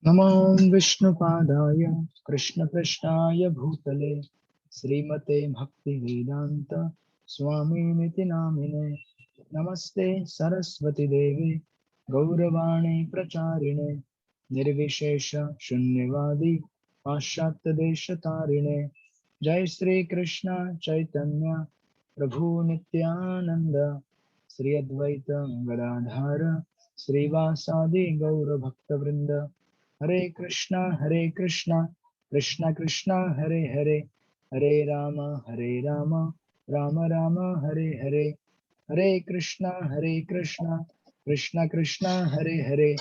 नमो विष्णुपादाय कृष्णकृष्णाय भूतले श्रीमते भक्तिवेदांत स्वामिनिति नामिने। नमस्ते सरस्वती देवी गौरवाणी प्रचारिणे निर्विशेष शून्यवादी पाश्चात्य देश तारिणे। जय श्री कृष्ण चैतन्य प्रभु नित्यानंद श्री अद्वैत गदाधर श्रीवासादि गौर भक्तवृंद। हरे कृष्णा कृष्णा कृष्णा हरे हरे, हरे राम राम राम हरे हरे। हरे कृष्णा कृष्णा कृष्णा हरे हरे,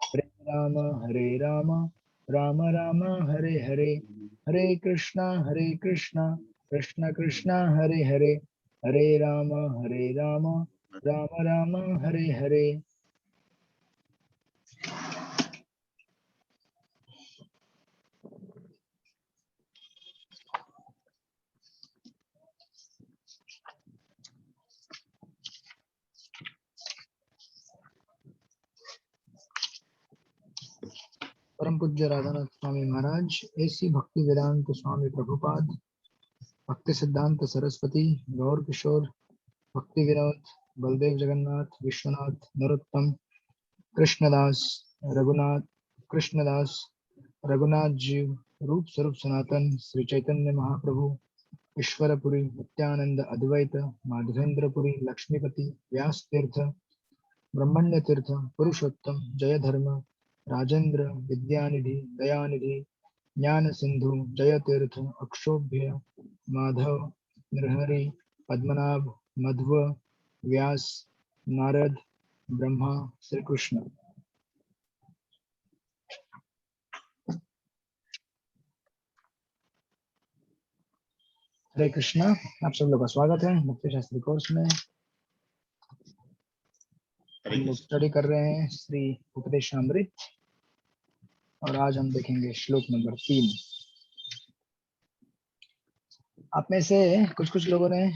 हरे राम राम राम हरे हरे। हरे कृष्णा कृष्णा कृष्णा हरे हरे, हरे राम राम राम हरे हरे। परम पूज्य राधानाथ स्वामी महाराज, ऐसी भक्ति वेदांत स्वामी प्रभुपाद, भक्ति सिद्धांत सरस्वती, गौर किशोर, भक्ति विनोद, बलदेव जगन्नाथ, विश्वनाथ, नरोत्तम, कृष्णदास रघुनाथ, कृष्णदास रघुनाथ जीव, रूप स्वरूप सनातन श्री चैतन्य महाप्रभु, ईश्वरपुरी नित्यानंद अद्वैत, माधवेंद्रपुरी लक्ष्मीपति, व्यास तीर्थ, ब्रह्मण्य तीर्थ, पुरुषोत्तम, जय धर्म, राजेंद्र, विद्यानिधि, दयानिधि, ज्ञान सिंधु, जय तीर्थ, अक्षोभ्य, माधव, नरहरि, पद्मनाभ, मध्व, व्यास, नारद, ब्रह्मा, श्री कृष्ण। हरे कृष्णा। आप सब लोग का स्वागत है भक्ति शास्त्री कोर्स में। हम लोग स्टडी कर रहे हैं श्री उपदेशामृत और आज हम देखेंगे श्लोक नंबर 3। आप में से कुछ कुछ लोगों ने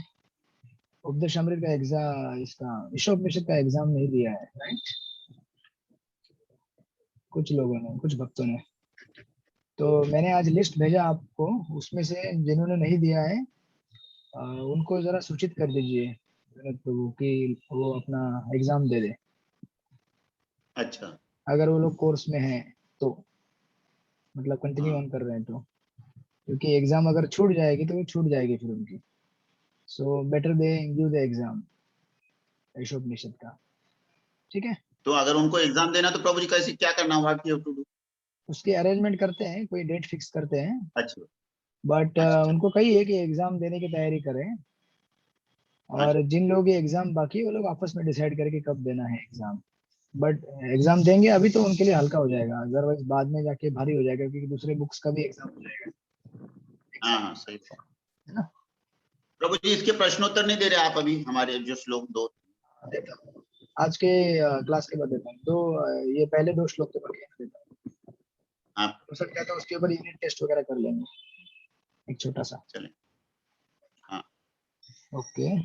उपदेशामृत का एग्जाम, इसका ईशोपनिषद का एग्जाम नहीं दिया है, राइट? कुछ लोगों ने, कुछ भक्तों ने। तो मैंने आज लिस्ट भेजा आपको, उसमें से जिन्होंने नहीं दिया है उनको जरा सूचित कर दीजिए विनोद प्रभु कि वो अपना एग्जाम दे दे। अच्छा, अगर वो लोग कोर्स में हैं तो, मतलब कंटिन्यू ऑन कर रहे हैं तो, क्योंकि एग्जाम अगर छूट जाएगी तो वो छूट जाएगी फिर उनकी। So better they give the exam Ishopanishad का, ठीक है? तो अगर उनको एग्जाम देना तो प्रभु जी कैसे क्या करना होगा कि टू डू? उसकी अरेंजमेंट करते हैं, कोई डेट फिक्स करते हैं। अच्छा बट अच्छा उनको कहिए कि एग्जाम देने की तैयारी करें, और अच्छा जिन लोग ये एग्जाम बाकी है वो लोग आपस में डिसाइड करके कब देना है एग्जाम। बट एग्जाम देंगे अभी तो उनके लिए हल्का हो जाएगा, अदरवाइज बाद में जाके भारी हो जाएगा, क्योंकि दूसरे बुक्स का भी एग्जाम हो जाएगा हाँ एग्जाम, हाँ सही बात। है ना? प्रभु जी इसके प्रश्नोत्तर नहीं दे रहे आप अभी हमारे जो श्लोक दो? देता हूँ आज के क्लास के बाद देता हूँ। तो ये पहले 2 श्लोक तो पढ़ के देता हूँ। आप हो सकता है तो उसके ऊपर यूनिट टेस्ट वगैरह कर लेंगे, एक छोटा सा। चले। हाँ ओके,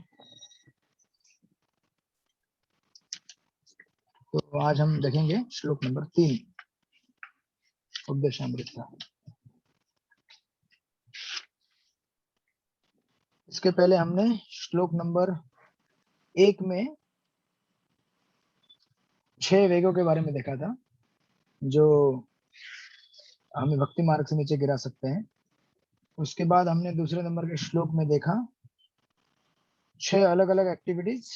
तो आज हम देखेंगे श्लोक नंबर 3 उपदेशामृत का। इसके पहले हमने श्लोक नंबर 1 में 6 वेगों के बारे में देखा था, जो हमें भक्ति मार्ग से नीचे गिरा सकते हैं। उसके बाद हमने दूसरे नंबर के श्लोक में देखा 6 अलग अलग एक्टिविटीज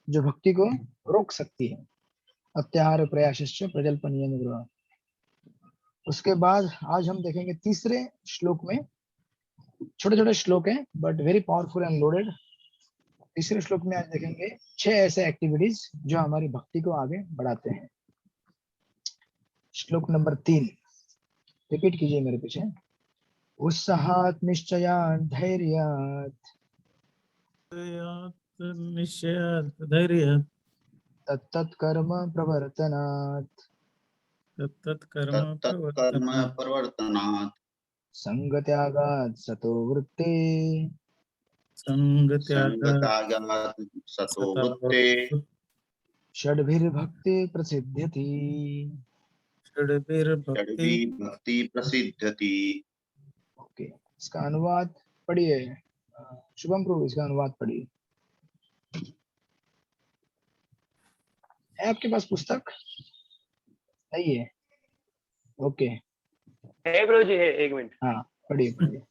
जो भक्ति को रोक सकती है, अत्याहार प्रयासश्च प्रजल्प नियम ग्रह। उसके बाद आज हम देखेंगे तीसरे श्लोक में, छोटे छोटे श्लोक हैं but very powerful and loaded. तीसरे श्लोक में आज देखेंगे 6 ऐसे एक्टिविटीज जो हमारी भक्ति को आगे बढ़ाते हैं। श्लोक नंबर 3 रिपीट कीजिए मेरे पीछे। उत्साहात् निश्चयात् धैर्यात् निश्चयात् धैर्यात् तत्तत् कर्म प्रवर्तनात् तत्तत्कर्म तत्कर्म प्रवर्तनात् प्रवर्तनात् संगत्यागात् सतो वृत्ते संगत्यागात् संगतागात् सतो वृत्ते सतावत् षड्भिर्भक्ति प्रसिद्ध्यति। षड्भिर्भक्ति षड्वी भक्ति प्रसिद्धति। ओके, इसका अनुवाद पढ़िए। शुभम प्रभु, इसका अनुवाद पढ़िए। है आपके पास पुस्तक? नहीं है? ओके, है प्रभु जी, है, एक मिनट। हाँ पढ़िए पढ़िए।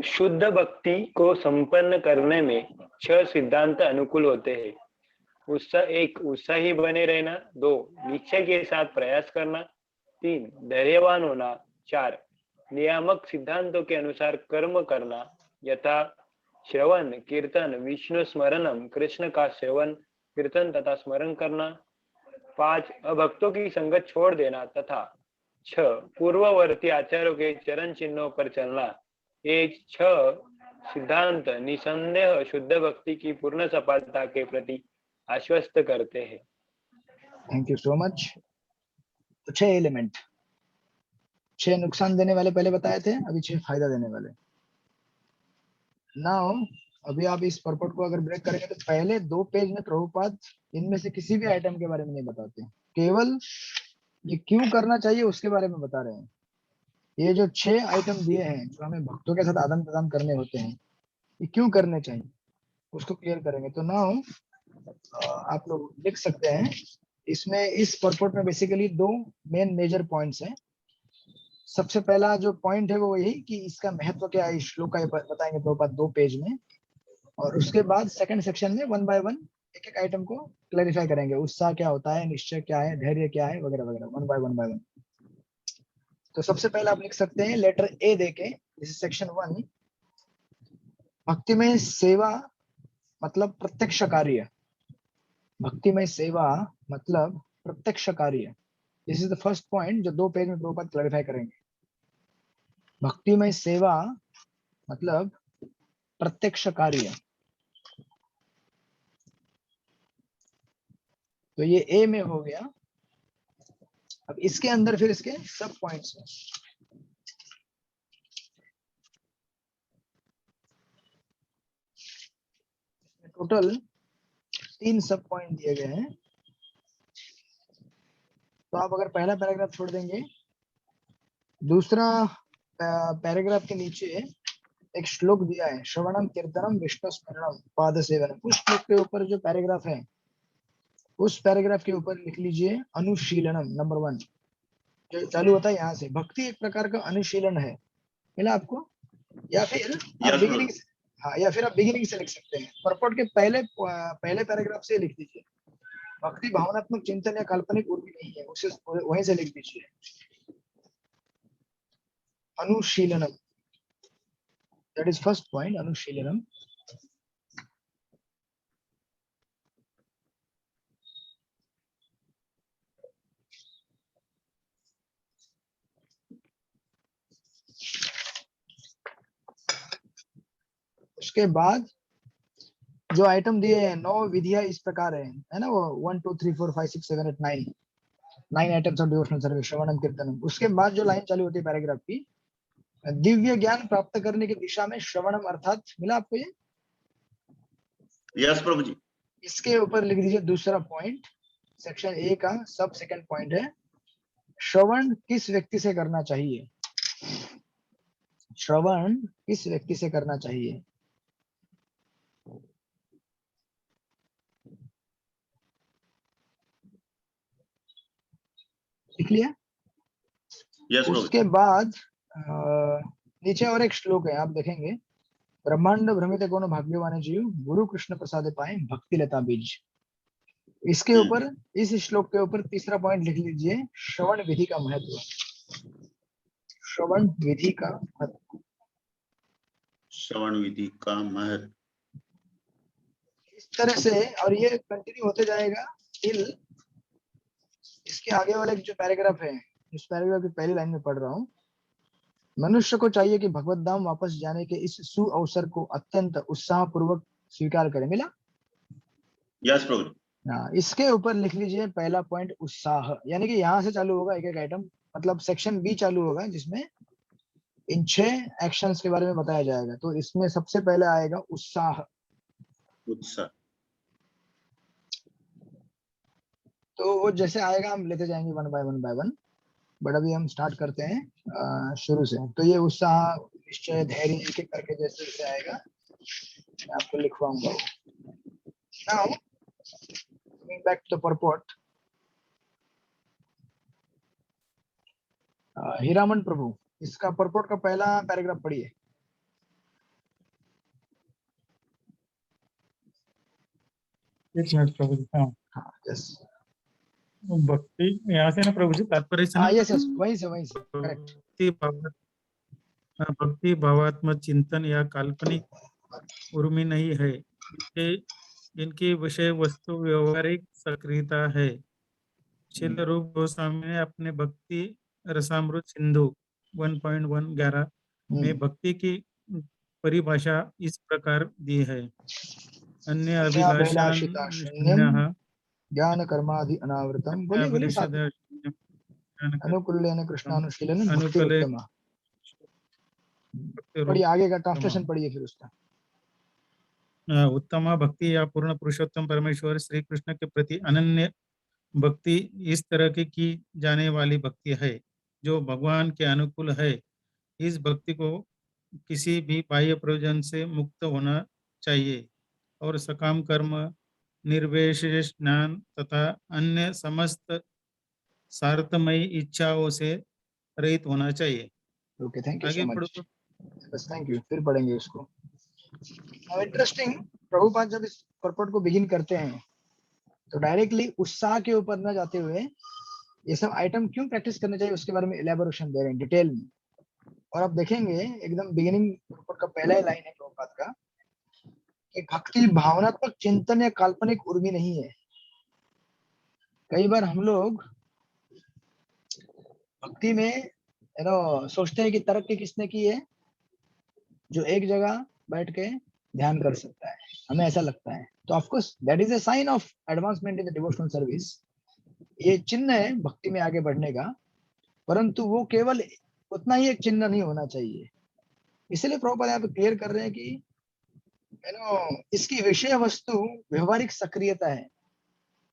शुद्ध भक्ति को संपन्न करने में 6 सिद्धांत अनुकूल होते हैं। उत्साही बने रहना, 2 निश्चय के साथ प्रयास करना, 3 धैर्यवान होना, 4 नियामक सिद्धांतों के अनुसार कर्म करना, यथा श्रवण कीर्तन विष्णु स्मरणम, कृष्ण का श्रवण कीर्तन तथा स्मरण करना, 5 अभक्तों की संगत छोड़ देना, तथा 6 पूर्ववर्ती आचार्यों के चरण चिन्हों पर चलना। ये 6 सिद्धांत निसंदेह शुद्ध भक्ति की पूर्ण सफलता के प्रति आश्वस्त करते हैं। Thank you so much. तो 6 एलिमेंट, 6 नुकसान देने वाले पहले बताए थे, अभी 6 फायदा देने वाले। नाउ अभी आप इस पर्पट को अगर ब्रेक करेंगे तो पहले 2 पेज में प्रभुपाद इनमें से किसी भी आइटम के बारे में नहीं बताते, केवल ये क्यों करना चाहिए उसके बारे में बता रहे हैं। ये जो 6 आइटम दिए हैं जो हमें भक्तों के साथ आदान प्रदान करने होते हैं, ये क्यों करने चाहिए उसको क्लियर करेंगे। तो नाउ आप लोग लिख सकते हैं इसमें, इस पर्पट में बेसिकली 2 मेन मेजर पॉइंट्स हैं। सबसे पहला जो पॉइंट है वो यही कि इसका महत्व क्या है, इस श्लोक का बताएंगे प्रभुपाद 2 पेज में, और उसके बाद सेकंड सेक्शन में 1 बाय 1 एक एक आइटम को क्लैरिफाई करेंगे। उत्साह क्या होता है, निश्चय क्या है, धैर्य क्या है, वगैरह वगैरह, 1 बाय 1 तो सबसे पहले आप लिख सकते हैं लेटर ए देके, दिस इज सेक्शन 1, भक्ति में सेवा मतलब प्रत्यक्ष कार्य। भक्ति में सेवा मतलब प्रत्यक्ष कार्य, this is the first point जो 2 पेज में प्रभुपाद क्लैरिफाई करेंगे। भक्ति में सेवा मतलब प्रत्यक्ष कार्य। तो ये ए में हो गया। अब इसके अंदर फिर इसके सब पॉइंट्स हैं। टोटल 3 सब पॉइंट दिए गए हैं। तो आप अगर पहला पैराग्राफ छोड़ देंगे, दूसरा पैराग्राफ के नीचे एक श्लोक दिया है, श्रवणम कीर्तनम विष्णु स्मरणम पाद सेवनम। उस श्लोक के ऊपर जो पैराग्राफ है, उस पैराग्राफ के ऊपर लिख लीजिए अनुशीलनम नंबर 1, जो चालू होता है यहाँ से। भक्ति एक प्रकार का अनुशीलन है, मिला आपको? या फिर आप बिगिनिंग, हाँ, या फिर आप बिगिनिंग से लिख सकते हैं। पर्पट के पहले पैराग्राफ से लिख दीजिए, भक्ति भावनात्मक चिंतन या काल्पनिक उर्मी नहीं है, उसे वहीं से लिख दीजिए अनुशीलनम। दैट इज फर्स्ट पॉइंट, अनुशीलनम। उसके बाद जो आइटम दिए हैं 9 विधियां इस प्रकार है ना, वो 1 2 3 4 5 6 7 8 9 आइटम्स ऑफ डिवोशनल सर्विस, श्रवणम कीर्तनम। उसके बाद जो लाइन चालू होती है पैराग्राफ की, दिव्य ज्ञान प्राप्त करने की दिशा में श्रवणम, अर्थात मिला आपको ये? यस प्रभु जी। इसके ऊपर लिख दीजिए दूसरा पॉइंट, सेक्शन ए का सब सेकंड पॉइंट है, श्रवण किस व्यक्ति से करना चाहिए। श्रवण किस व्यक्ति से करना चाहिए। लिख लिया? यस प्रभु। उसके बाद नीचे और एक श्लोक है, आप देखेंगे, ब्रह्मांड भ्रमित कोनो भाग्यवान जीव गुरु कृष्ण प्रसाद पाए भक्ति लता बीज। इसके ऊपर, इस श्लोक के ऊपर तीसरा पॉइंट लिख लीजिए, श्रवण विधि का महत्व। श्रवण विधि का महत्व, श्रवण विधि का महत्व। इस तरह से, और ये कंटिन्यू होते जाएगा टिल इसके आगे वाले जो पैराग्राफ है, इस पैराग्राफ की पहली लाइन में पढ़ रहा हूँ। मनुष्य को चाहिए कि भगवत धाम वापस जाने के इस सुअवसर को अत्यंत उत्साह पूर्वक स्वीकार करें। मिला? यस प्रभु। हाँ, इसके ऊपर लिख लीजिए पहला पॉइंट उत्साह, यानी कि यहाँ से चालू होगा एक एक आइटम, मतलब सेक्शन बी चालू होगा जिसमें इन 6 एक्शंस के बारे में बताया जाएगा। तो इसमें सबसे पहले आएगा उत्साह। उत्साह। तो वो जैसे आएगा हम लेते जाएंगे वन बाय वन, बट अभी हम स्टार्ट करते हैं शुरू से। तो ये उत्साह, निश्चय, धैर्य, एक एक करके जैसे जैसे आएगा मैं आपको लिखवाऊंगा। Now coming back to the purport, Hiraman Prabhu, इसका परपोर्ट का पहला पैराग्राफ पढ़िए। एक मिनट प्रभु जी। हाँ, हाँ यस, भक्ति यहाँ से ना प्रभु जी, तात्पर्य से ना, हाँ यस, वहीं से करेक्ट। भक्ति भावात्मक चिंतन या काल्पनिक उर्मी नहीं है, इनकी विषय वस्तु व्यवहारिक सक्रियता है। शिल रूप गोस्वामी ने अपने भक्ति रसामृत सिंधु 1.111 में भक्ति की परिभाषा इस प्रकार दी है। अन्य अभिलाषा अभिलाषिता शून्यम ज्ञान कर्मादि अनावृतम। बोलिए साथ में। अनुकूल्येन कृष्णानुशीलन भक्ति उत्तमा। पढ़िए आगे का ट्रांसलेशन पढ़िए फिर उसका। उत्तमा भक्ति या पूर्ण पुरुषोत्तम परमेश्वर श्री कृष्ण के प्रति अनन्य भक्ति इस तरह की जाने वाली भक्ति है जो भगवान के अनुकूल है। इस भक्ति को किसी भी बाह्य प्रयोजन से मुक्त होना चाहिए और सकाम कर्म, निर्विशेष ज्ञान तथा अन्य समस्त सार्थमयी इच्छाओं से रहित होना चाहिए। ओके, थैंक यू सो आगे मच। पढ़ो। बस थैंक यू, फिर पढ़ेंगे उसको। इंटरेस्टिंग, प्रभुपाद जब इस परपोर्ट को बिगिन करते हैं तो डायरेक्टली उत्साह के ऊपर न जाते हुए ये सब आइटम क्यों प्रैक्टिस करने चाहिए उसके बारे में इलेबोरेशन दे रहे हैं डिटेल में। और आप देखेंगे एकदम बिगिनिंग परपोर्ट का पहला ही लाइन है प्रभुपाद का कि भक्ति भावनात्मक चिंतन या काल्पनिक उर्मी नहीं है। कई बार हम लोग भक्ति में सोचते हैं कि तरक्की किसने की है, जो एक जगह बैठ के ध्यान कर सकता है, हमें ऐसा लगता है। तो of course that is a sign of advancement in the devotional service. ये चिन्ह है भक्ति में आगे बढ़ने का, परंतु वो केवल उतना ही एक चिन्ह नहीं होना चाहिए। इसलिए प्रभुपाद यहाँ पे क्लियर कर रहे हैं कि इसकी विषय वस्तु व्यवहारिक सक्रियता है।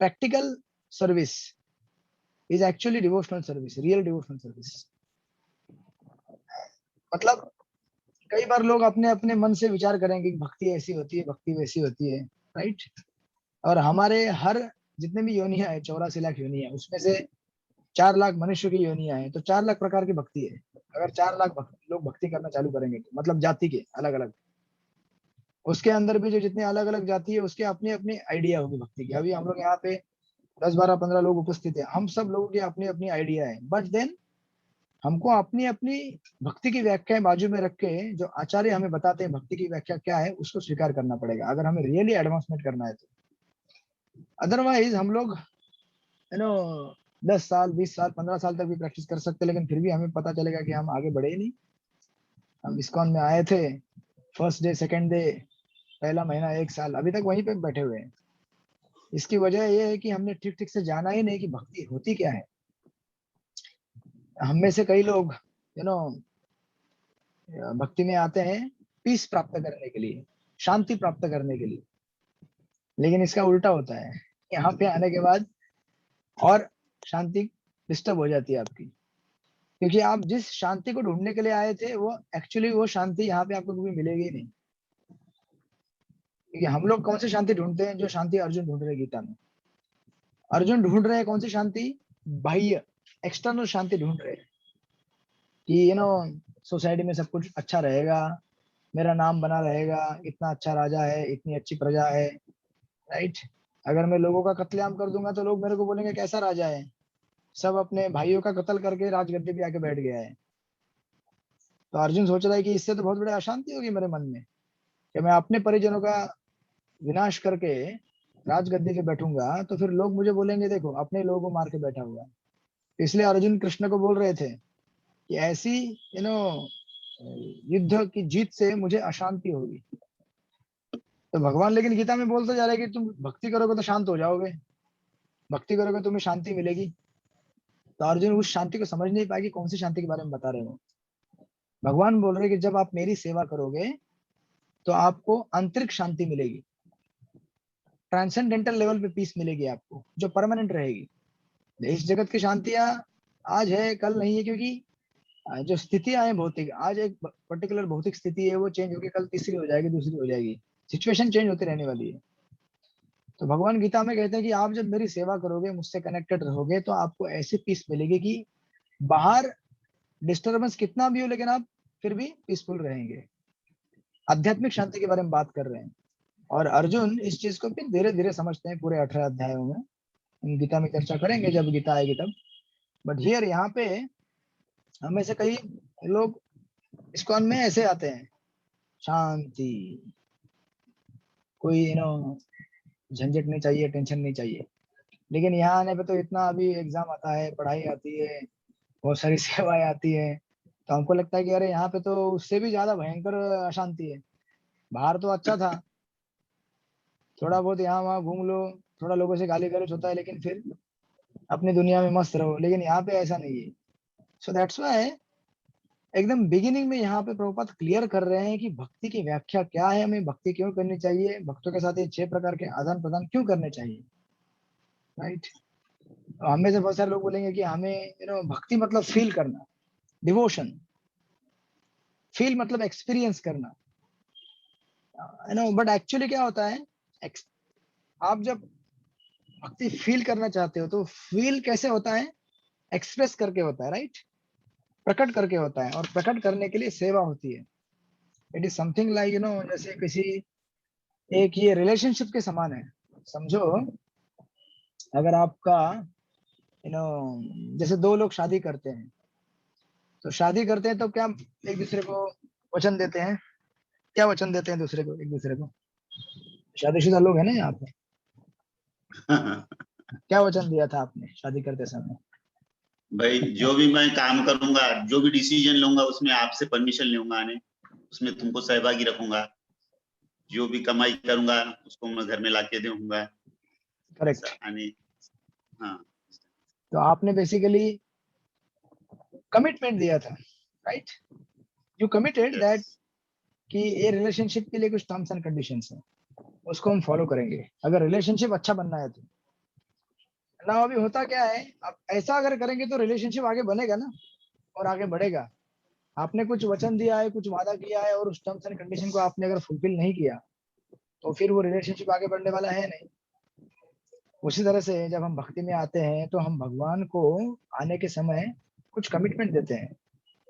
Practical service is actually devotional service, real devotional service. मतलब कई बार लोग अपने अपने मन से विचार करेंगे कि भक्ति ऐसी होती है, भक्ति वैसी होती है, राइट। और हमारे हर जितने भी योनियां है, 84 लाख योनियां, उसमें से 4 लाख मनुष्य की योनियां हैं, तो 4 लाख प्रकार की भक्ति है। अगर 4 लाख लोग भक्ति करना चालू करेंगे तो मतलब जाति के अलग अलग, उसके अंदर भी जो जितने अलग अलग जाति है उसके अपनी अपनी आइडिया होगी भक्ति की। अभी हम लोग यहाँ पे 10, 12, 15 लोग उपस्थित है, हम सब लोगों की अपनी अपनी आइडिया है, बट देन हमको अपनी अपनी भक्ति की व्याख्या बाजू में रख के जो आचार्य हमें बताते हैं भक्ति की व्याख्या क्या है उसको स्वीकार करना पड़ेगा अगर हमें रियली एडवांसमेंट करना है तो। अदरवाइज हम लोग 10 साल, 20 साल, 15 साल तक भी प्रैक्टिस कर सकते हैं, लेकिन फिर भी हमें पता चलेगा कि हम आगे बढ़े ही नहीं। हम इस्कॉन में आए थे, फर्स्ट डे, सेकेंड डे, पहला महीना, 1 साल, अभी तक वहीं पे बैठे हुए हैं। इसकी वजह यह है कि हमने ठीक ठीक से जाना ही नहीं कि भक्ति होती क्या है। हम में से कई लोग भक्ति में आते हैं पीस प्राप्त करने के लिए, शांति प्राप्त करने के लिए, लेकिन इसका उल्टा होता है। यहाँ पे आने के बाद और शांति डिस्टर्ब हो जाती है आपकी, क्योंकि आप जिस शांति को ढूंढने के लिए आए थे वो एक्चुअली वो शांति यहाँ पे आपको कभी मिलेगी नहीं। क्योंकि हम लोग कौन सी शांति ढूंढते हैं? जो शांति अर्जुन ढूंढ रहे गीता में। अर्जुन ढूंढ रहे हैं कौन सी शांति? बाह्य, एक्सटर्नल शांति ढूंढ रहे हैं कि सोसाइटी में सब कुछ अच्छा रहेगा, मेरा नाम बना रहेगा, इतना अच्छा राजा है, इतनी अच्छी प्रजा है, राइट। अगर मैं लोगों का कत्लेआम कर दूंगा तो लोग मेरे को बोलेंगे कैसा राजा है, सब अपने भाइयों का कत्ल करके राजगद्दी पे आके बैठ गया है। तो अर्जुन सोच रहा है कि इससे तो बहुत बड़ी अशांति होगी मेरे मन में, कि मैं अपने परिजनों का विनाश करके राजगद्दी पे बैठूंगा तो फिर लोग मुझे बोलेंगे देखो अपने लोगों को मार के बैठा हुआ है। इसलिए अर्जुन कृष्ण को बोल रहे थे कि ऐसी युद्ध की जीत से मुझे अशांति होगी। तो भगवान लेकिन गीता में बोलते जा रहे हैं कि तुम भक्ति करोगे तो शांत हो जाओगे, भक्ति करोगे तुम्हें शांति मिलेगी। तो अर्जुन उस शांति को समझ नहीं पाएगी, कौन सी शांति के बारे में बता रहे हो। भगवान बोल रहे कि जब आप मेरी सेवा करोगे तो आपको आंतरिक शांति मिलेगी, ट्रांसेंडेंटल लेवल पे पीस मिलेगी आपको, जो परमानेंट रहेगी। इस जगत की शांतियां आज है कल नहीं है, क्योंकि जो स्थितियां हैं भौतिक, आज एक पर्टिकुलर भौतिक स्थिति है, वो चेंज होकर कल तीसरी हो जाएगी, दूसरी हो जाएगी, सिचुएशन चेंज होती रहने वाली है। तो भगवान गीता में कहते हैं कि आप जब मेरी सेवा करोगे, मुझसे कनेक्टेड रहोगे, तो आपको ऐसी पीस मिलेगी कि बाहर डिस्टर्बेंस कितना भी हो लेकिन आप फिर भी पीसफुल रहेंगे। आध्यात्मिक शांति के बारे में बात कर रहे हैं। और अर्जुन इस चीज को फिर धीरे धीरे समझते हैं पूरे 18 अध्यायों में। हम गीता में चर्चा करेंगे जब गीता आएगी तब। बट हियर यहाँ पे हमें से कई लोग इस्कॉन में ऐसे आते हैं, शांति, कोई झंझट नहीं चाहिए, टेंशन नहीं चाहिए। लेकिन यहाँ आने पे तो इतना अभी एग्जाम आता है, पढ़ाई आती है, बहुत सारी सेवाएं आती है, तो हमको लगता है कि अरे यहाँ पे तो उससे भी ज्यादा भयंकर अशांति है। बाहर तो अच्छा था, थोड़ा बहुत यहाँ वहाँ घूम लो, थोड़ा लोगों से गाली गलौज होता है, लेकिन फिर अपनी दुनिया में मस्त रहो। लेकिन यहाँ पे ऐसा नहीं है। सो दैट्स व्हाई एकदम बिगिनिंग में यहाँ पे प्रभुपाद क्लियर कर रहे हैं कि भक्ति की व्याख्या क्या है, हमें भक्ति क्यों करनी चाहिए, भक्तों के साथ ये 6 प्रकार के आदान प्रदान क्यों करने चाहिए, राइट। हमें से बहुत सारे लोग बोलेंगे कि हमें भक्ति मतलब फील करना, डिवोशन, फील मतलब एक्सपीरियंस करना, बट एक्चुअली क्या होता है, आप जब भक्ति फील करना चाहते हो तो फील कैसे होता है, एक्सप्रेस करके होता है, राइट, प्रकट करके होता है। और प्रकट करने के लिए सेवा होती है। इट इज समथिंग लाइक जैसे किसी एक ये रिलेशनशिप के समान है। समझो अगर आपका जैसे 2 लोग शादी करते हैं, तो शादी करते हैं तो क्या एक दूसरे को वचन देते हैं, क्या वचन देते हैं दूसरे को, एक दूसरे को? शादीशुदा लोग हैं ना यहाँ पे, क्या वचन दिया था आपने शादी करते समय? भाई जो भी मैं काम करूंगा, जो भी डिसीजन लूंगा, उसमें आपसे परमिशन लूंगा, आने उसमें तुमको सहभागी रखूंगा, जो भी कमाई करूंगा उसको मैं घर में लाके दूंगा। करेक्ट। हाँ, तो आपने बेसिकली कमिटमेंट दिया था, राइट, यू कमिटेड दैट कि ये रिलेशनशिप के लिए कुछ टर्म्स एंड कंडीशंस हैं, उसको हम फॉलो करेंगे अगर रिलेशनशिप अच्छा बनना है तो। ना अभी होता क्या है, अब ऐसा अगर करेंगे तो रिलेशनशिप आगे बनेगा ना, और आगे बढ़ेगा। आपने कुछ वचन दिया है, कुछ वादा किया है, और उस टर्म्स एंड कंडीशन को आपने अगर फुलफिल नहीं किया तो फिर वो रिलेशनशिप आगे बढ़ने वाला है नहीं। उसी तरह से जब हम भक्ति में आते हैं तो हम भगवान को आने के समय कुछ कमिटमेंट देते हैं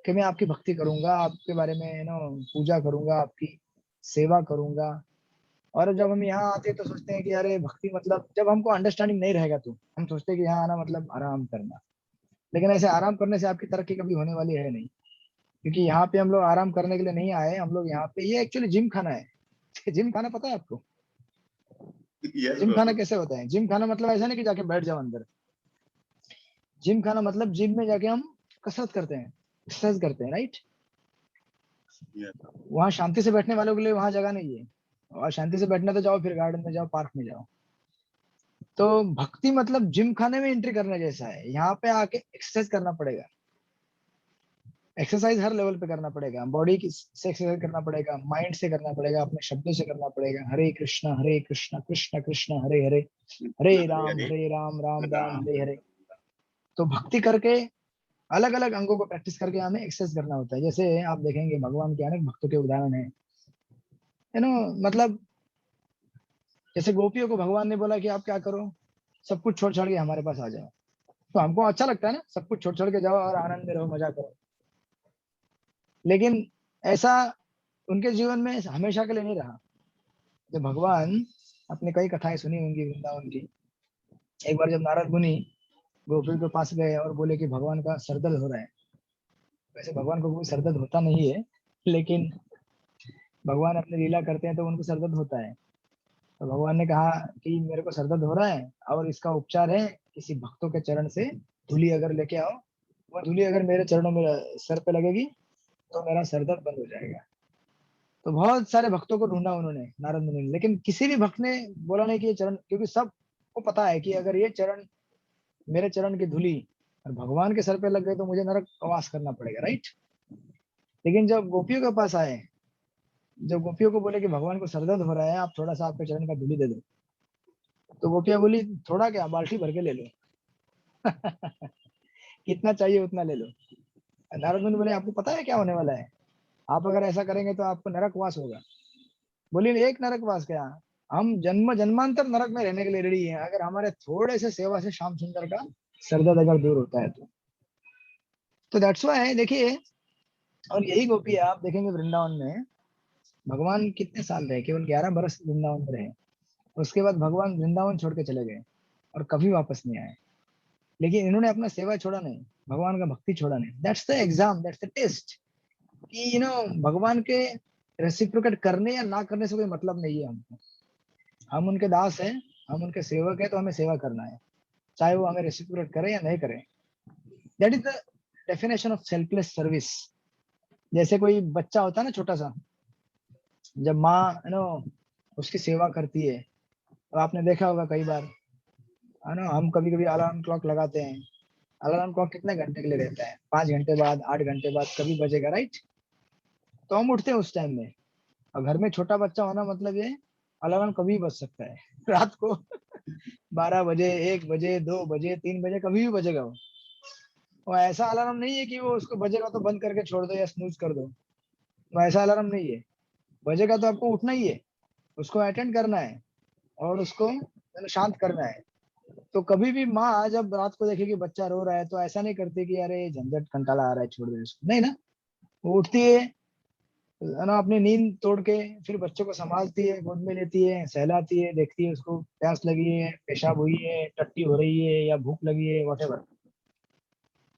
कि मैं आपकी भक्ति करूंगा, आपके बारे में पूजा करूंगा, आपकी सेवा करूंगा। और जब हम यहाँ आते हैं तो सोचते हैं कि अरे भक्ति मतलब, जब हमको अंडरस्टैंडिंग नहीं रहेगा तो हम सोचते हैं कि यहाँ आना मतलब आराम करना। लेकिन ऐसे आराम करने से आपकी तरक्की कभी होने वाली है नहीं, क्योंकि यहाँ पे हम लोग आराम करने के लिए नहीं आए। हम लोग यहाँ पे, ये एक्चुअली जिम खाना है। जिम खाना पता है आपको? यस जिम खाना बाबू। कैसे होता है? जिम खाना मतलब ऐसा नहीं कि जाके बैठ जाओ अंदर। जिम खाना मतलब जिम में जाके हम कसरत करते हैं, एक्सरसाइज करते हैं, राइट। वहाँ शांति से बैठने वालों के लिए वहाँ जगह नहीं है। और शांति से बैठना तो जाओ फिर गार्डन में जाओ, पार्क में जाओ। तो भक्ति मतलब जिम खाने में एंट्री करने जैसा है। यहाँ पे आके एक्सरसाइज करना पड़ेगा। एक्सरसाइज हर लेवल पे करना पड़ेगा, बॉडी की से एक्सरसाइज करना पड़ेगा, माइंड से करना पड़ेगा, अपने शब्दों से करना पड़ेगा। हरे कृष्णा कृष्ण कृष्ण हरे हरे, हरे राम राम राम हरे हरे। तो भक्ति करके अलग अलग अंगों को प्रैक्टिस करके हमें एक्सरसाइज करना होता है। जैसे आप देखेंगे भगवान के अनेक भक्तों के उदाहरण है, मतलब जैसे गोपियों को भगवान ने बोला कि आप क्या करो, सब कुछ छोड़ छाड़ के हमारे पास आ जाओ। तो हमको अच्छा लगता है ना, सब कुछ छोड़ छोड़ के जाओ और आनंद में रहो, मजा करो। लेकिन ऐसा उनके जीवन में हमेशा के लिए नहीं रहा। जब भगवान, अपने कई कथाएं सुनी होंगी वृंदावन की। एक बार जब नारद मुनि गोपियों के पास गए और बोले कि भगवान का सरदर्द हो रहा है। वैसे भगवान को कोई सरदर्द होता नहीं है, लेकिन भगवान अपनी लीला करते हैं तो उनको सरदर्द होता है। तो भगवान ने कहा कि मेरे को सरदर्द हो रहा है और इसका उपचार है, किसी भक्तों के चरण से धूली अगर लेके आओ, वो धूली अगर मेरे चरणों में, सर पे लगेगी तो मेरा सरदर्द बंद हो जाएगा। तो बहुत सारे भक्तों को ढूंढा उन्होंने, नारद मुनि ने, लेकिन किसी भी भक्त ने बोला नहीं कि ये चरण, क्योंकि सबको पता है कि अगर ये चरण, मेरे चरण की धूली और भगवान के सर पे लग गई तो मुझे नरक वास करना पड़ेगा, राइट। लेकिन जब गोपियों के पास आए, जब गोपियों को बोले कि भगवान को सरदर्द हो रहा है, आप थोड़ा सा आपके चरण का धूली दे दो, तो गोपियां बोली थोड़ा क्या, बाल्टी भर के ले लो। कितना चाहिए उतना ले लो। नारद मुनि बोले आपको पता है क्या होने वाला है, आप अगर ऐसा करेंगे तो आपको नरकवास होगा। बोली एक नरकवास क्या, हम जन्म जन्मांतर नरक में रहने के लिए रेडी हैं, अगर हमारे थोड़े से सेवा से श्याम सुंदर का सरदर्द अगर दूर होता है तो दैट्स व्हाई देखिए। और यही गोपी है, आप देखेंगे वृंदावन में भगवान कितने साल रहे, केवल 11 बरस वृंदावन में रहे। उसके बाद भगवान वृंदावन छोड़ के चले गए और कभी वापस नहीं आए, लेकिन इन्होंने अपना सेवा छोड़ा नहीं, भगवान का भक्ति छोड़ा नहीं। That's the exam, that's the test कि भगवान के रेसिप्रोकेट करने या ना करने से कोई मतलब नहीं है हमको। हम उनके दास हैं, हम उनके सेवक हैं, तो हमें सेवा करना है, चाहे वो हमें रेसिप्रोकेट करे या नहीं करे। That is the definition of selfless service. जैसे कोई बच्चा होता है ना छोटा सा, जब माँ उसकी सेवा करती है, तो आपने देखा होगा कई बार, है ना, हम कभी कभी अलार्म क्लॉक लगाते हैं, अलार्म क्लॉक कितने घंटे के लिए रहता है, 5 घंटे बाद, 8 घंटे बाद कभी बजेगा, राइट। तो हम उठते हैं उस टाइम में। और घर में छोटा बच्चा होना मतलब ये अलार्म कभी बज सकता है, रात को 12 बजे, 1 बजे, 2 बजे, 3 बजे, कभी भी बजेगा वो ऐसा अलार्म नहीं है कि वो उसको बजेगा तो बंद करके छोड़ दो या स्नूज कर दो। वो ऐसा अलार्म नहीं है, बजेगा तो आपको उठना ही है, उसको अटेंड करना है और उसको शांत करना है। तो कभी भी माँ जब रात को देखेगी बच्चा रो रहा है तो ऐसा नहीं करती कि अरे झंझट कंटाला आ रहा है छोड़ दे इसको, नहीं ना, वो उठती है ना, अपनी नींद तोड़ के फिर बच्चों को संभालती है, गोद में लेती है, सहलाती है, देखती है उसको प्यास लगी है, पेशाब हुई है, टट्टी हो रही है या भूख लगी है, वॉटेवर।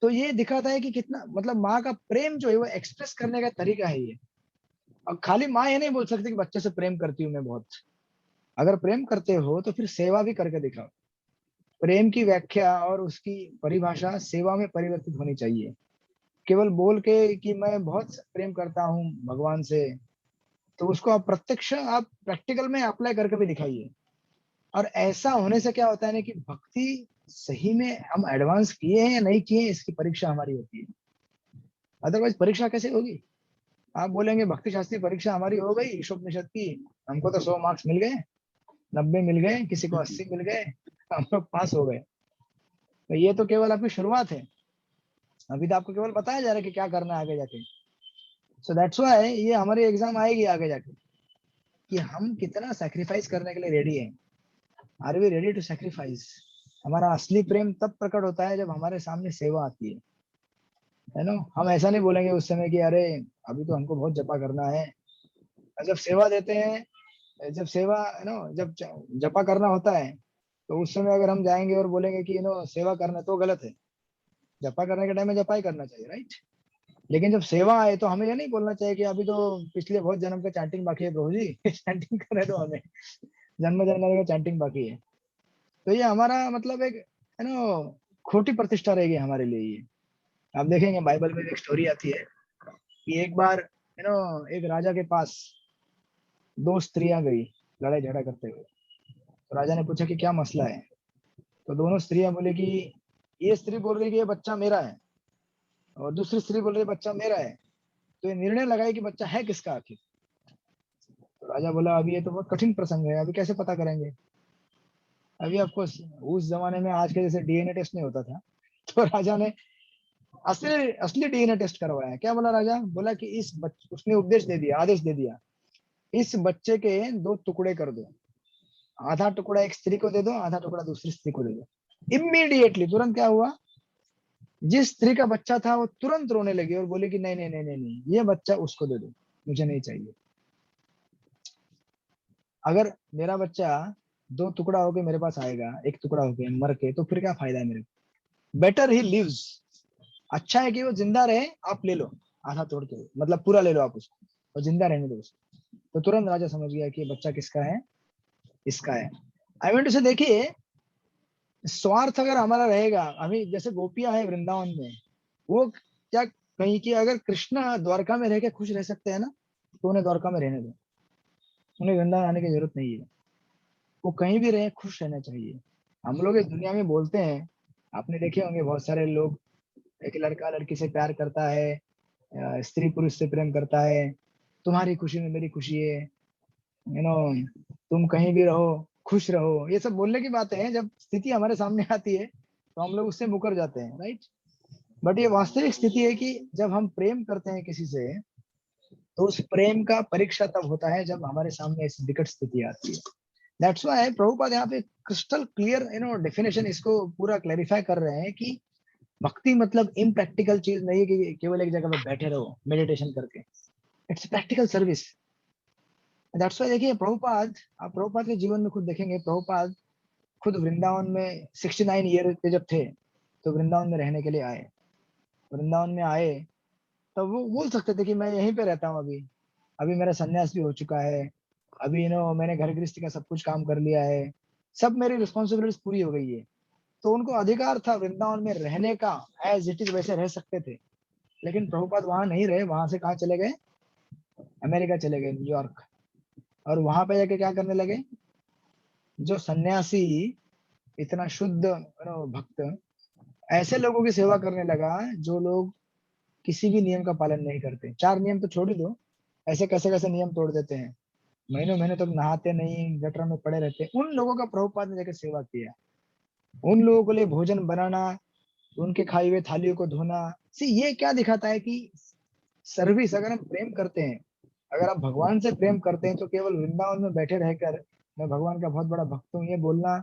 तो ये दिखाता है कि कितना मतलब माँ का प्रेम जो है वो एक्सप्रेस करने का तरीका है ये। और खाली माँ ये नहीं बोल सकती कि बच्चे से प्रेम करती हूँ मैं बहुत। अगर प्रेम करते हो तो फिर सेवा भी करके दिखाओ। प्रेम की व्याख्या और उसकी परिभाषा सेवा में परिवर्तित होनी चाहिए। केवल बोल के कि मैं बहुत प्रेम करता हूँ भगवान से, तो उसको आप प्रत्यक्ष, आप प्रैक्टिकल में अप्लाई करके भी दिखाइए। और ऐसा होने से क्या होता है ना कि भक्ति सही में हम एडवांस किए हैं या नहीं किए हैं, इसकी परीक्षा हमारी होती है। अदरवाइज परीक्षा कैसे होगी। आप बोलेंगे भक्ति शास्त्री परीक्षा हमारी हो गई ईशोपनिषद की, हमको तो 100 मार्क्स मिल गए, 90 मिल गए, किसी को 80 मिल गए, हम लोग पास हो गए। तो ये तो केवल आपकी शुरुआत है, अभी तो आपको केवल बताया जा रहा है कि क्या करना है आगे जाके। सो दैट्स व्हाई ये हमारी एग्जाम आएगी आगे जाके कि हम कितना सैक्रिफाइस करने के लिए रेडी हैं। Are we ready to sacrifice. हमारा असली प्रेम तब प्रकट होता है जब हमारे सामने सेवा आती है ना। हम ऐसा नहीं बोलेंगे उस समय कि अरे अभी तो हमको बहुत जपा करना है। जब सेवा देते हैं, जब सेवा जब जपा करना होता है, तो उस समय अगर हम जाएंगे और बोलेंगे कि सेवा करना, तो गलत है। जपा करने के टाइम में जपा ही करना चाहिए, राइट। लेकिन जब सेवा आए तो हमें ये नहीं बोलना चाहिए कि अभी तो पिछले बहुत जन्म का चैंटिंग बाकी है प्रभु जी, चैंटिंग करने दो हमें, जन्म जन्म का चैंटिंग बाकी है। तो ये हमारा मतलब एक खोटी प्रतिष्ठा रहेगी हमारे लिए ये। आप देखेंगे बाइबल में एक स्टोरी आती है कि एक बार एक राजा के पास 2 स्त्रियां गई लड़ाई झगड़ा करते हुए। तो राजा ने पूछा कि क्या मसला है। तो दोनों स्त्रियां बोले कि ये स्त्री बोल रही कि ये बच्चा मेरा है, और दूसरी स्त्री बोल रही बच्चा मेरा है। तो ये निर्णय लगाए कि बच्चा है किसका आखिर। तो राजा बोला अभी ये तो बहुत कठिन प्रसंग है, अभी कैसे पता करेंगे। अभी आपको उस जमाने में आज के जैसे डीएनए टेस्ट नहीं होता था, तो राजा ने असली असली डीएनए टेस्ट करवाया। क्या बोला राजा, बोला कि उसने उपदेश दे दिया, आदेश दे दिया, इस बच्चे के 2 टुकड़े कर दो, आधा टुकड़ा एक स्त्री को दे दो, आधा टुकड़ा दूसरी स्त्री को दे दो। इमीडिएटली तुरंत क्या हुआ, जिस स्त्री का बच्चा था वो तुरंत रोने लगी और बोले कि नहीं नहीं नहीं नहीं नहीं, ये बच्चा उसको दे दो, मुझे नहीं चाहिए। अगर मेरा बच्चा 2 टुकड़ा होके मेरे पास आएगा, 1 टुकड़ा होके मर के, तो फिर क्या फायदा है मेरे को। बेटर ही लिव्स, अच्छा है कि वो जिंदा रहे, आप ले लो आधा तोड़ के, मतलब पूरा ले लो आप उसको और जिंदा रहने दो उसको। तो तुरंत राजा समझ गया कि बच्चा किसका है, इसका है। आई वांट टू से देखिए, स्वार्थ अगर हमारा रहेगा, अभी जैसे गोपियां हैं वृंदावन में, वो क्या कहीं कि अगर कृष्ण द्वारका में रह के खुश रह सकते हैं ना, तो उन्हें द्वारका में रहने दो, उन्हें वृंदावन आने की जरूरत नहीं है। वो कहीं भी रहे, खुश रहना चाहिए। हम लोग इस दुनिया में बोलते हैं, आपने देखे होंगे बहुत सारे लोग, एक लड़का लड़की से प्यार करता है, स्त्री पुरुष से प्रेम करता है, तुम्हारी खुशी में मेरी खुशी है, तुम कहीं भी रहो, खुश रहो, ये सब बोलने की बातें हैं। जब स्थिति हमारे सामने आती है तो हम लोग उससे मुकर जाते हैं, राइट। बट ये वास्तविक स्थिति है कि जब हम प्रेम करते हैं किसी से, तो उस प्रेम का परीक्षा तब होता है जब हमारे सामने ऐसी विकट स्थिति आती है। दैट्स व्हाई प्रभुपाद यहाँ पे क्रिस्टल क्लियर डेफिनेशन इसको पूरा क्लैरिफाई कर रहे हैं कि भक्ति मतलब इम्प्रैक्टिकल चीज नहीं है कि केवल एक जगह पे बैठे रहो मेडिटेशन करके। It's practical service. That's why देखिए प्रभुपाद, आप प्रभुपाद के जीवन में खुद देखेंगे, प्रभुपाद खुद वृंदावन में 69 ईयर के जब थे तो वृंदावन में रहने के लिए आए। वृंदावन में आए तो वो बोल सकते थे कि मैं यहीं पे रहता हूँ, अभी मेरा संन्यास भी हो चुका है, अभी मैंने घर गृहस्थी का सब कुछ काम कर लिया है, सब मेरी रिस्पॉन्सिबिलिटीज पूरी हो गई है। तो उनको अधिकार था वृंदावन में रहने का, एज इट इज वैसे रह सकते थे। लेकिन प्रभुपाद वहां नहीं रहे, वहां से कहाँ चले गए? अमेरिका चले गए, न्यूयॉर्क। और वहां पे जाके क्या करने लगे? जो सन्यासी इतना शुद्ध भक्त ऐसे लोगों की सेवा करने लगा जो लोग किसी भी नियम का पालन नहीं करते। 4 नियम तो छोड़ ही दो, ऐसे कैसे कैसे नियम तोड़ देते हैं, महीनों महीनों तक नहाते नहीं, गटर में पड़े रहते। उन लोगों का प्रभुपाद ने जाकर सेवा किया, उन लोगों के लिए भोजन बनाना, उनके खाई हुए थालियों को धोना। ये क्या दिखाता है कि सर्विस, अगर हम प्रेम करते हैं, अगर आप भगवान से प्रेम करते हैं, तो केवल वृंदावन में बैठे रहकर मैं भगवान का बहुत बड़ा भक्त हूँ ये बोलना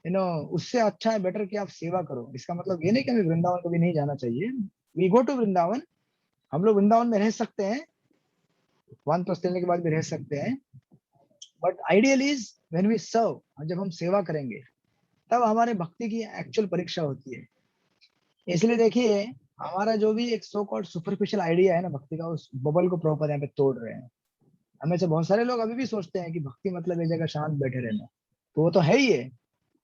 उससे अच्छा है, बेटर कि आप सेवा करो। इसका मतलब ये नहीं कि हमें वृंदावन कभी नहीं जाना चाहिए। वी गो टू वृंदावन, हम लोग वृंदावन में रह सकते हैं, वन तो लेने के बाद भी रह सकते हैं। But ideal is when we serve, जब हम सेवा करेंगे तब हमारे भक्ति की एक्चुअल परीक्षा होती है। इसलिए देखिए हमारा जो भी एक सो कॉल्ड सुपरफिशियल आइडिया है ना भक्ति का, उस बबल को प्रभुपाद यहाँ पे तोड़ रहे हैं। हमें से बहुत सारे लोग अभी भी सोचते हैं कि भक्ति मतलब एक जगह शांत बैठे रहना, तो वो तो है ही है,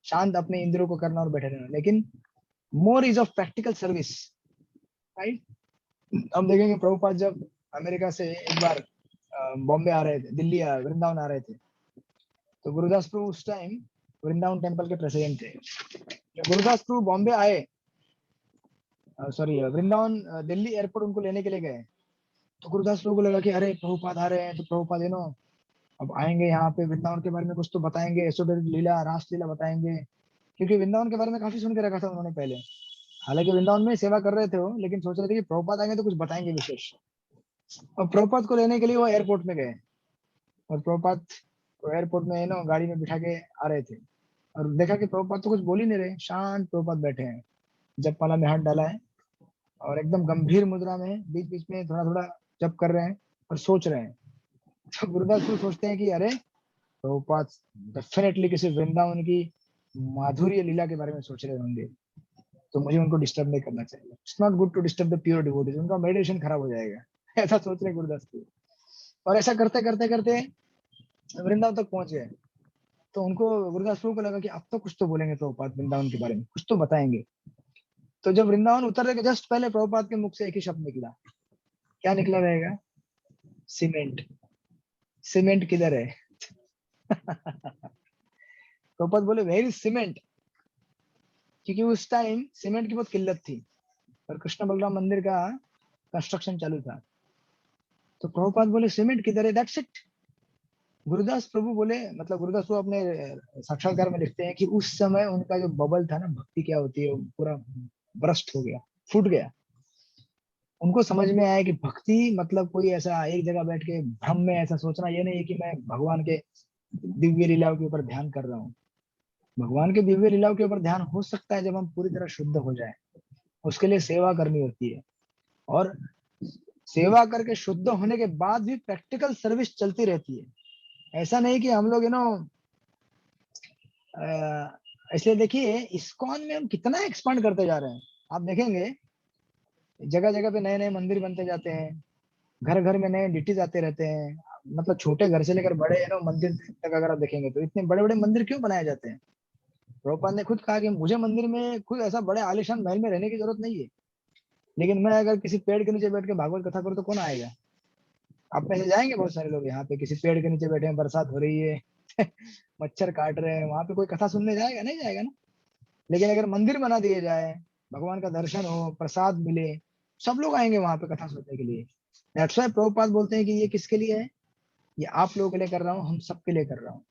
शांत अपने इंद्रियों को करना और बैठे रहना, लेकिन more is of practical service, right. हम देखेंगे प्रभुपाद जब अमेरिका से एक बार बॉम्बे आ रहे थे, दिल्ली वृंदावन आ रहे थे, तो गुरुदास प्रभु उस टाइम वृंदावन टेम्पल के प्रेसिडेंट थे। जब गुरुदास प्रभु बॉम्बे आए, सॉरी वृंदावन दिल्ली एयरपोर्ट उनको लेने के लिए गए, तो गुरुदास प्रभु को लगा कि अरे प्रभुपाद आ रहे हैं, तो प्रभुपाद अब आएंगे यहाँ पे, वृंदावन के बारे में कुछ तो बताएंगे, एसोटेरिक लीला, रास लीला बताएंगे, क्योंकि वृंदावन के बारे में काफी सुन के रखा था उन्होंने पहले। हालांकि वृंदावन में सेवा कर रहे थे वो, लेकिन सोच रहे थे कि प्रभुपाद आएंगे तो कुछ बताएंगे विशेष। और प्रभुपाद को लेने के लिए वो एयरपोर्ट में गए, और प्रभुपाद को एयरपोर्ट में गाड़ी में बिठा के आ रहे थे, और देखा कि प्रभुपाद तो कुछ बोल ही नहीं रहे, शांत प्रभुपाद बैठे हैं, जप माला में हाथ डाला है और एकदम गंभीर मुद्रा में बीच बीच में थोड़ा थोड़ा जप कर रहे हैं और सोच रहे हैं। तो गुरुदास प्रभु सोचते हैं कि अरे प्रभुपाद डेफिनेटली किसी वृंदावन की माधुर्य लीला के बारे में सोच रहे होंगे, तो मुझे उनको डिस्टर्ब नहीं करना चाहिए। It's not good to disturb the pure devotees, उनका मेडिटेशन खराब हो जाएगा, ऐसा सोच रहे गुरुदास प्रभु। और ऐसा करते करते करते वृंदावन तक पहुंच गए, तो उनको गुरुदास प्रभु को लगा कि अब तो कुछ तो बोलेंगे प्रभुपाद वृंदावन के बारे में, कुछ तो बताएंगे। तो जब वृंदावन उतरने के जस्ट पहले प्रभुपाद के मुख से एक ही शब्द निकला, क्या निकला रहेगा? सीमेंट। सीमेंट किधर है? प्रभुपाद बोले वेयर इज सीमेंट, क्योंकि उस टाइम सीमेंट की बहुत किल्लत थी और कृष्ण बलराम मंदिर का कंस्ट्रक्शन चालू था। तो प्रभुपाद बोले सीमेंट किधर है? That's it. गुरुदास प्रभु बोले, मतलब गुरुदास प्रभु अपने साक्षात्कार में लिखते हैं कि उस समय उनका जो बबल था ना, भक्ति क्या होती है, वो पूरा ब्रस्ट हो गया, फूट गया। उनको समझ में आया कि भक्ति मतलब कोई ऐसा एक जगह बैठ के भ्रम में ऐसा सोचना ये नहीं है कि मैं भगवान के दिव्य लीलाओं के ऊपर ध्यान कर रहा हूँ। भगवान के दिव्य लीलाओं के ऊपर ध्यान हो सकता है जब हम पूरी तरह शुद्ध हो जाए, उसके लिए सेवा करनी होती है, और सेवा करके शुद्ध होने के बाद भी प्रैक्टिकल सर्विस चलती रहती है। ऐसा नहीं कि हम लोग इसलिए देखिए इस्कॉन में हम कितना एक्सपांड करते जा रहे हैं। आप देखेंगे जगह जगह पे नए नए मंदिर बनते जाते हैं, घर घर में नए डिटीज आते रहते हैं, मतलब छोटे घर से लेकर बड़े मंदिर तक अगर आप देखेंगे तो इतने बड़े बड़े मंदिर क्यों बनाए जाते हैं? प्रभुपाद ने खुद कहा कि मुझे मंदिर में खुद ऐसा बड़े आलीशान महल में रहने की जरूरत नहीं है, लेकिन मैं अगर किसी पेड़ के नीचे बैठ के भागवत कथा करूँ तो कौन आएगा? आप में से जाएंगे बहुत सारे लोग, यहाँ पे किसी पेड़ के नीचे बैठे हैं, बरसात हो रही है मच्छर काट रहे हैं, वहां पे कोई कथा सुनने जाएगा? नहीं जाएगा ना। लेकिन अगर मंदिर बना दिए जाए, भगवान का दर्शन हो, प्रसाद मिले, सब लोग आएंगे वहां पे कथा सुनने के लिए। दैट्स व्हाई प्रभुपाद बोलते हैं कि ये किसके लिए है? ये आप लोगों के लिए कर रहा हूँ, हम सबके लिए कर रहा हूँ।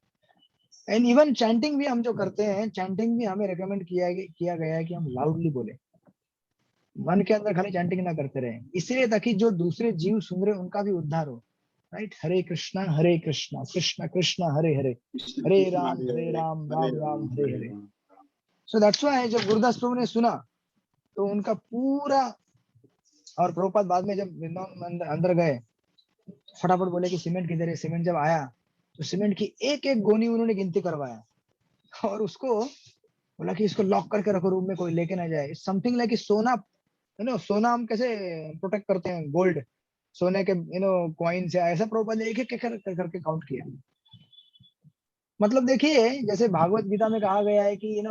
एंड इवन चैंटिंग भी हम जो करते हैं, चैंटिंग भी हमें रिकमेंड किया गया है कि हम लाउडली बोले, मन के अंदर खाली चैंटिंग ना करते रहे, इसलिए ताकि जो दूसरे जीव सुन रहे उनका भी उद्धार हो। Right, Hare Krishna Krishna Krishna Hare Hare, Hare Ram Ram Ram Hare Hare. So that's why जब गुरुदास प्रभु ने सुना तो उनका पूरा, और प्रभुपाद बाद में जब वृंदावन अंदर गए, फटाफट बोले कि सीमेंट किधर है। सीमेंट जब आया तो सीमेंट की एक एक गोनी उन्होंने गिनती करवाया, और उसको बोला कि इसको लॉक करके रखो रूम में, कोई लेके ना जाए। समथिंग लाइक सोना, सोना हम कैसे प्रोटेक्ट करते हैं, गोल्ड, सोने के कॉइन से, ऐसा प्रभुपाद ने एक एक करके काउंट किया। मतलब देखिए, जैसे भागवत गीता में कहा गया है कि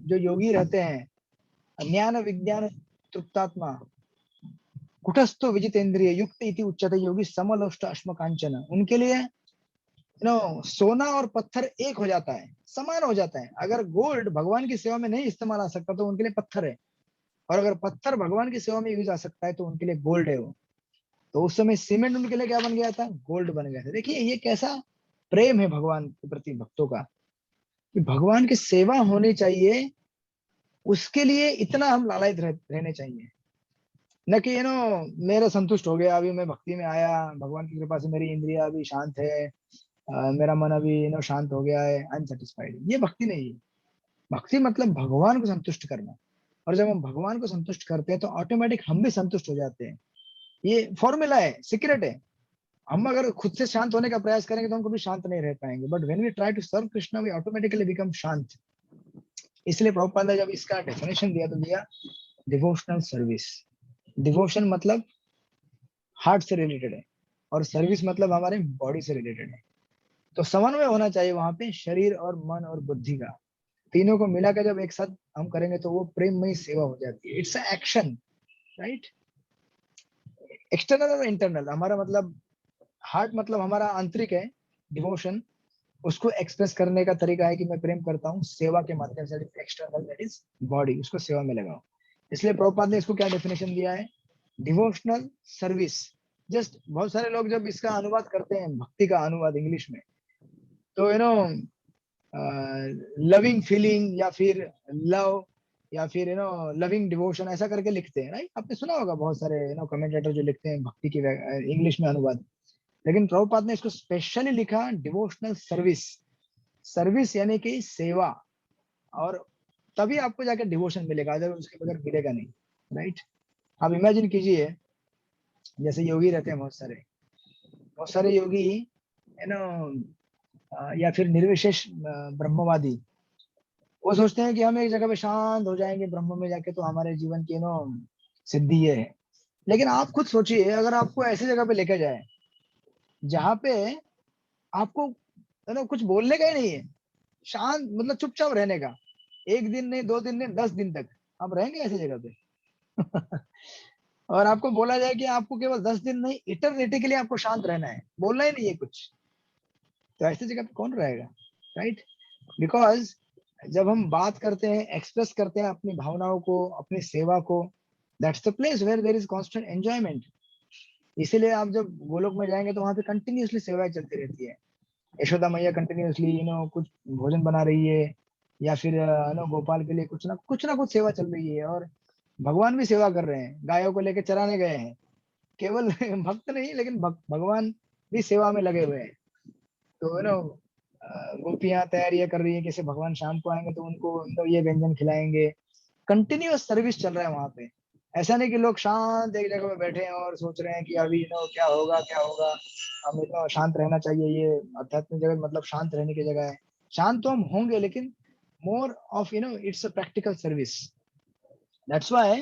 जो योगी रहते हैं, ज्ञान विज्ञान तृप्तात्मा कुटस्थो विजितेंद्रिय युक्त इति उच्चते योगी समलोष्ट अश्म कांचन, उनके लिए सोना और पत्थर एक हो जाता है, समान हो जाता है। अगर गोल्ड भगवान की सेवा में नहीं इस्तेमाल आ सकता तो उनके लिए पत्थर है, और अगर पत्थर भगवान की सेवा में यूज आ सकता है तो उनके लिए गोल्ड है वो। तो उस समय सीमेंट उनके लिए क्या बन गया था? गोल्ड बन गया था। देखिए ये कैसा प्रेम है भगवान के प्रति भक्तों का, कि भगवान की सेवा होनी चाहिए, उसके लिए इतना हम लालायित रहने चाहिए। न कि मेरे संतुष्ट हो गया, अभी मैं भक्ति में आया, भगवान की कृपा से मेरी इंद्रिया अभी शांत है, मेरा मन अभी शांत हो गया है, अनसेटिस्फाइड। ये भक्ति नहीं है। भक्ति मतलब भगवान को संतुष्ट करना, और जब हम भगवान को संतुष्ट करते हैं तो ऑटोमेटिक हम भी संतुष्ट हो जाते हैं। ये फॉर्मूला है, सीक्रेट है। हम अगर खुद से शांत होने का प्रयास करेंगे तो हम कभी शांत नहीं रह पाएंगे, but when we try to serve Krishna we automatically become शांत। इसलिए प्रभुपाद ने जब इसका डेफिनेशन दिया तो दिया डिवोशनल सर्विस। डिवोशन मतलब हार्ट से रिलेटेड है, और सर्विस मतलब हमारे बॉडी से रिलेटेड है। तो समन्वय होना चाहिए वहां पे शरीर और मन और बुद्धि का, तीनों को मिलाकर जब एक साथ हम करेंगे तो वो प्रेममयी सेवा हो जाती है। It's a action, right. External और इंटरनल, हमारा मतलब हार्ट मतलब हमारा आंतरिक है, डिवोशन, उसको एक्सप्रेस करने का तरीका है कि मैं प्रेम करता हूँ सेवा के माध्यम से। एक्सटर्नल दैट इज बॉडी, उसको सेवा में लगाओ। इसलिए प्रभुपाद ने इसको क्या डेफिनेशन दिया है? Devotional service. जस्ट बहुत सारे लोग जब इसका अनुवाद करते हैं, भक्ति का अनुवाद इंग्लिश में, तो लविंग फीलिंग या फिर लव या फिर लविंग डिवोशन ऐसा करके लिखते हैं, राइट। आपने सुना होगा बहुत सारे कमेंटेटर जो लिखते हैं भक्ति की इंग्लिश में अनुवाद। लेकिन प्रभुपाद ने इसको स्पेशली लिखा डिवोशनल सर्विस। सर्विस यानी कि सेवा, और तभी आपको जाकर डिवोशन मिलेगा, अगर उसके बगैर मिलेगा नहीं, राइट। आप इमेजिन कीजिए, जैसे योगी रहते हैं बहुत सारे योगी, या फिर निर्विशेष ब्रह्मवादी, वो सोचते हैं कि हम एक जगह पे शांत हो जाएंगे ब्रह्म में जाके तो हमारे जीवन की सिद्धि ये है। लेकिन आप खुद सोचिए, अगर आपको ऐसी जगह पे लेके जाए जहाँ पे आपको कुछ बोलने का ही नहीं है, शांत मतलब चुपचाप रहने का, 1 दिन नहीं, 2 दिन नहीं, 10 दिन तक आप रहेंगे ऐसी जगह पे और आपको बोला जाए कि आपको केवल 10 दिन नहीं, इटरनिटी के लिए आपको शांत रहना है, बोलना ही नहीं है कुछ, तो ऐसी जगह पे कौन रहेगा, राइट। बिकॉज जब हम बात करते हैं, एक्सप्रेस करते हैं अपनी भावनाओं को, अपनी सेवा को, that's the place where there is constant enjoyment. इसीलिए आप जब गोलोक में जाएंगे तो वहां पे कंटिन्यूअसली सेवाएं चलती रहती है। यशोदा मैया कंटिन्यूअसली कुछ भोजन बना रही है, या फिर गोपाल के लिए कुछ ना कुछ सेवा चल रही है, और भगवान भी सेवा कर रहे हैं, गायों को लेकर चराने गए हैं, केवल भक्त नहीं लेकिन भगवान भी सेवा में लगे हुए हैं। तो गोपियां तैयारियां कर रही है, कैसे भगवान शाम को आएंगे तो उनको ये व्यंजन खिलाएंगे। कंटिन्यूअस सर्विस चल रहा है वहां पे। ऐसा नहीं कि लोग शांत एक जगह पे बैठे हैं और सोच रहे हैं कि अभी क्या होगा क्या होगा, हम शांत रहना चाहिए। ये आध्यात्मिक जगत मतलब शांत रहने की जगह है। शांत तो हम होंगे, लेकिन more of it's a practical service. That's why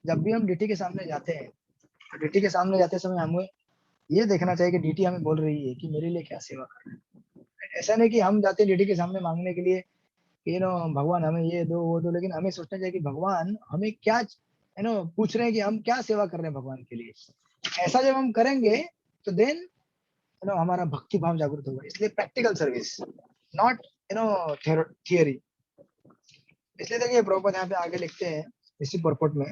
जब भी हम डीटी के सामने जाते हैं, तो डीटी के सामने जाते समय हमें ये देखना चाहिए कि डीटी हमें बोल रही है कि मेरे लिए क्या सेवा कर रहे हैं। ऐसा नहीं कि हम जाते हैं डीटी के सामने मांगने के लिए कि भगवान हमें ये दो वो दो, लेकिन हमें सोचना चाहिए कि भगवान हमें क्या पूछ रहे हैं, कि हम क्या सेवा कर रहे हैं भगवान के लिए। ऐसा जब हम करेंगे तो देन हमारा भक्ति भाव जागृत होगा। इसलिए प्रैक्टिकल सर्विस, नॉट थियोरी। इसलिए देखिए प्रभुपाद यहाँ पे आगे लिखते हैं इसी परपट में,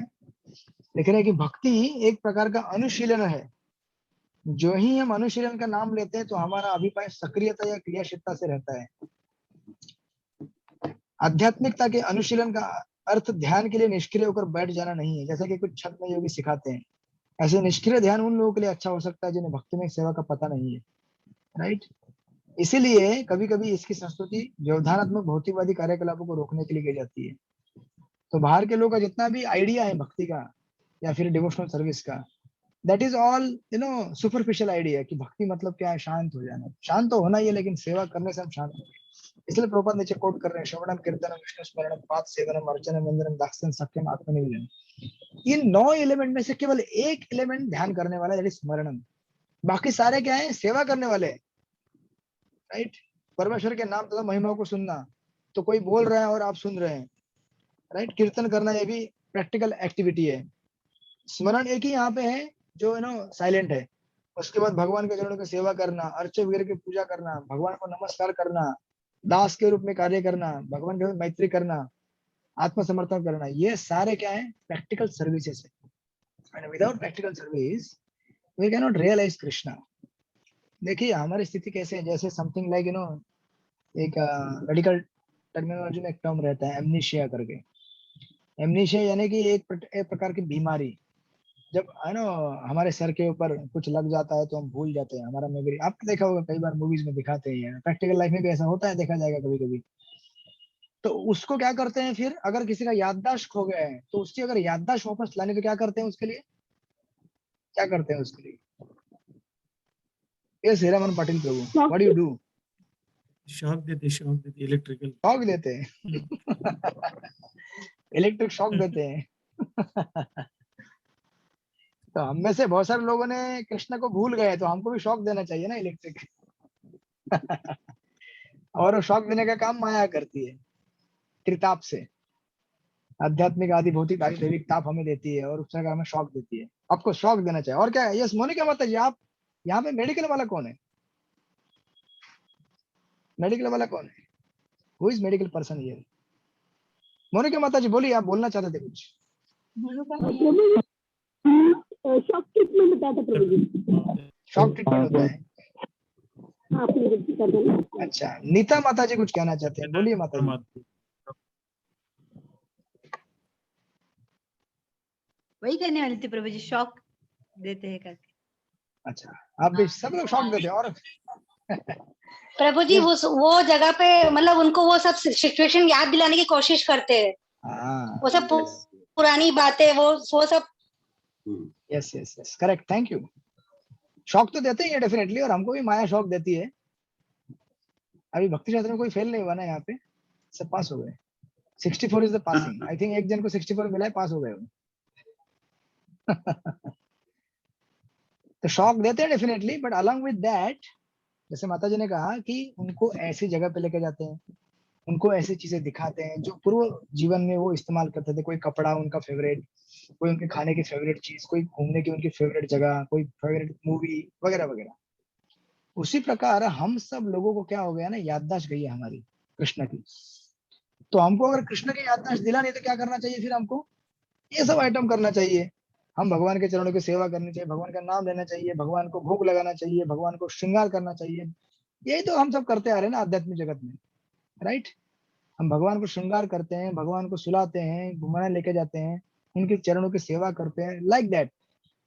लिख रहे हैं कि भक्ति एक प्रकार का अनुशीलन है। जो ही हम अनुशीलन का नाम लेते हैं तो हमारा अभिप्राय सक्रियता या क्रियाशीलता से रहता है। आध्यात्मिकता के अनुशीलन का अर्थ ध्यान के लिए निष्क्रिय होकर बैठ जाना नहीं है, जैसा कि कुछ छत में योगी सिखाते हैं। ऐसे निष्क्रिय ध्यान उन लोगों के लिए अच्छा हो सकता है जिन्हें भक्ति में सेवा का पता नहीं है, राइट। इसीलिए कभी कभी इसकी संस्कृति व्यवधानात्मक भौतिकवादी कार्यकलापों को रोकने के लिए की जाती है। तो बाहर के लोगों का जितना भी आइडिया है भक्ति का या फिर डिवोशनल सर्विस का, that is all superficial idea कि भक्ति मतलब क्या है, शांत हो जाना। शांत तो होना ही है, लेकिन सेवा करने से हम शांत होंगे। इसलिए प्रभुपाद नीचे कोट कर रहे हैं, श्रवणम कीर्तनम विष्णु स्मरणम पाद सेवनम अर्चनम वंदनम दास्यम सख्यम आत्मनिवेदनम। इन 9 एलिमेंट में से केवल एक एलिमेंट ध्यान करने वाला है, दैट इज स्मरणम। बाकी सारे क्या है, सेवा करने वाले, राइट। परमेश्वर के नाम तथा महिमाओं को सुनना, तो कोई बोल रहा है और आप सुन रहे हैं, राइट। कीर्तन करना ये भी प्रैक्टिकल एक्टिविटी है। स्मरण एक ही यहाँ पे है जो साइलेंट है। उसके बाद भगवान के चरणों की सेवा करना, अर्चे वगैरह की पूजा करना, भगवान को नमस्कार करना, दास के रूप में कार्य करना, भगवान के साथ मैत्री करना, आत्मसमर्पण करना, ये सारे क्या है, प्रैक्टिकल सर्विसेज है। And without practical service we can not realise Krishna. देखिए हमारी स्थिति कैसे है, जैसे समथिंग लाइक एक मेडिकल टर्मिनोलॉजी में एक टर्म रहता है एमनीशिया करके। एमनीशिया यानी कि एक प्रकार की बीमारी। जब है ना हमारे सर के ऊपर कुछ लग जाता है तो हम भूल जाते हैं, हमारा मेमोरी, आपने देखा होगा कई बार मूवीज में दिखाते हैं, प्रैक्टिकल लाइफ में भी ऐसा होता है, देखा जाएगा कभी कभी। तो उसको क्या करते हैं फिर, अगर किसी का याददाश्त खो गया है तो उसकी अगर याददाश्त वापस लाने तो क्या करते हैं उसके लिए, क्या करते हैं उसके लिए? Yes Hiraman Patil Prabhu, what you do? Shock देते इलेक्ट्रिकल शॉक देते हैं इलेक्ट्रिक शॉक देते हैं तो हम में से बहुत सारे लोगों ने कृष्ण को भूल गए, तो हमको भी शॉक देना चाहिए ना इलेक्ट्रिक और शॉक देने का काम माया करती है, त्रिताप से। आध्यात्मिक आदि भौतिक आदि दैविक ताप हमें देती है और उस जगह हमें शॉक देती है। आपको शॉक देना चाहिए। और क्या है, यस मोनिका माता जी, आप यहाँ पे मेडिकल वाला कौन है? मेडिकल वाला कौन है? Who is medical person here? Monica माता जी बोलिए, आप बोलना चाहते थे कुछ। शॉक ट्रीटमेंट बताया था प्रभु जी। शॉक ट्रीटमेंट होता है, आपने गलती कर दी। अच्छा। नीता माता जी कुछ कहना चाहते हैं, बोलिए माता जी। वही कहने वाली थी प्रभु जी, शॉक देते हैं करके। अच्छा, आप भी सब लोग शॉक देते हैं। और प्रभु जी वो जगह पे मतलब उनको वो सब सिचुएशन याद दिलाने की कोशिश करते हैं। हाँ, वो सब पुरानी बातें, वो सब। Yes yes yes, correct, thank you. Shock तो देते हैं डेफिनेटली, और हमको भी माया शॉक देती है। अभी भक्ति शास्त्र में कोई फेल नहीं हुआ ना, यहाँ पे सब पास हो गए। 64 is the passing. I think एक जन को 64 मिला है, पास हो गए वो तो शॉक देते हैं definitely, but along with that, जैसे माता जी ने कहा कि उनको ऐसी जगह पे लेके जाते हैं, उनको ऐसी चीजें दिखाते हैं जो पूर्व जीवन में वो इस्तेमाल करते थे। कोई कपड़ा उनका फेवरेट, कोई उनके खाने की फेवरेट चीज, कोई घूमने की उनकी फेवरेट जगह, कोई फेवरेट मूवी वगैरह वगैरह। उसी प्रकार हम सब लोगों को क्या हो गया ना, याददाश्त गई है हमारी कृष्ण की। तो हमको अगर कृष्ण की याददाश्त दिला नहीं तो क्या करना चाहिए फिर? हमको ये सब आइटम करना चाहिए। हम भगवान के चरणों की सेवा करनी चाहिए, भगवान का नाम लेना चाहिए, भगवान को भोग लगाना चाहिए, भगवान को श्रृंगार करना चाहिए। यही तो हम सब करते आ रहे हैं ना आध्यात्मिक जगत में, राइट। हम भगवान को श्रृंगार करते हैं, भगवान को सुलाते हैं, घुमाने लेके जाते हैं, उनके चरणों की सेवा करते हैं, लाइक दैट।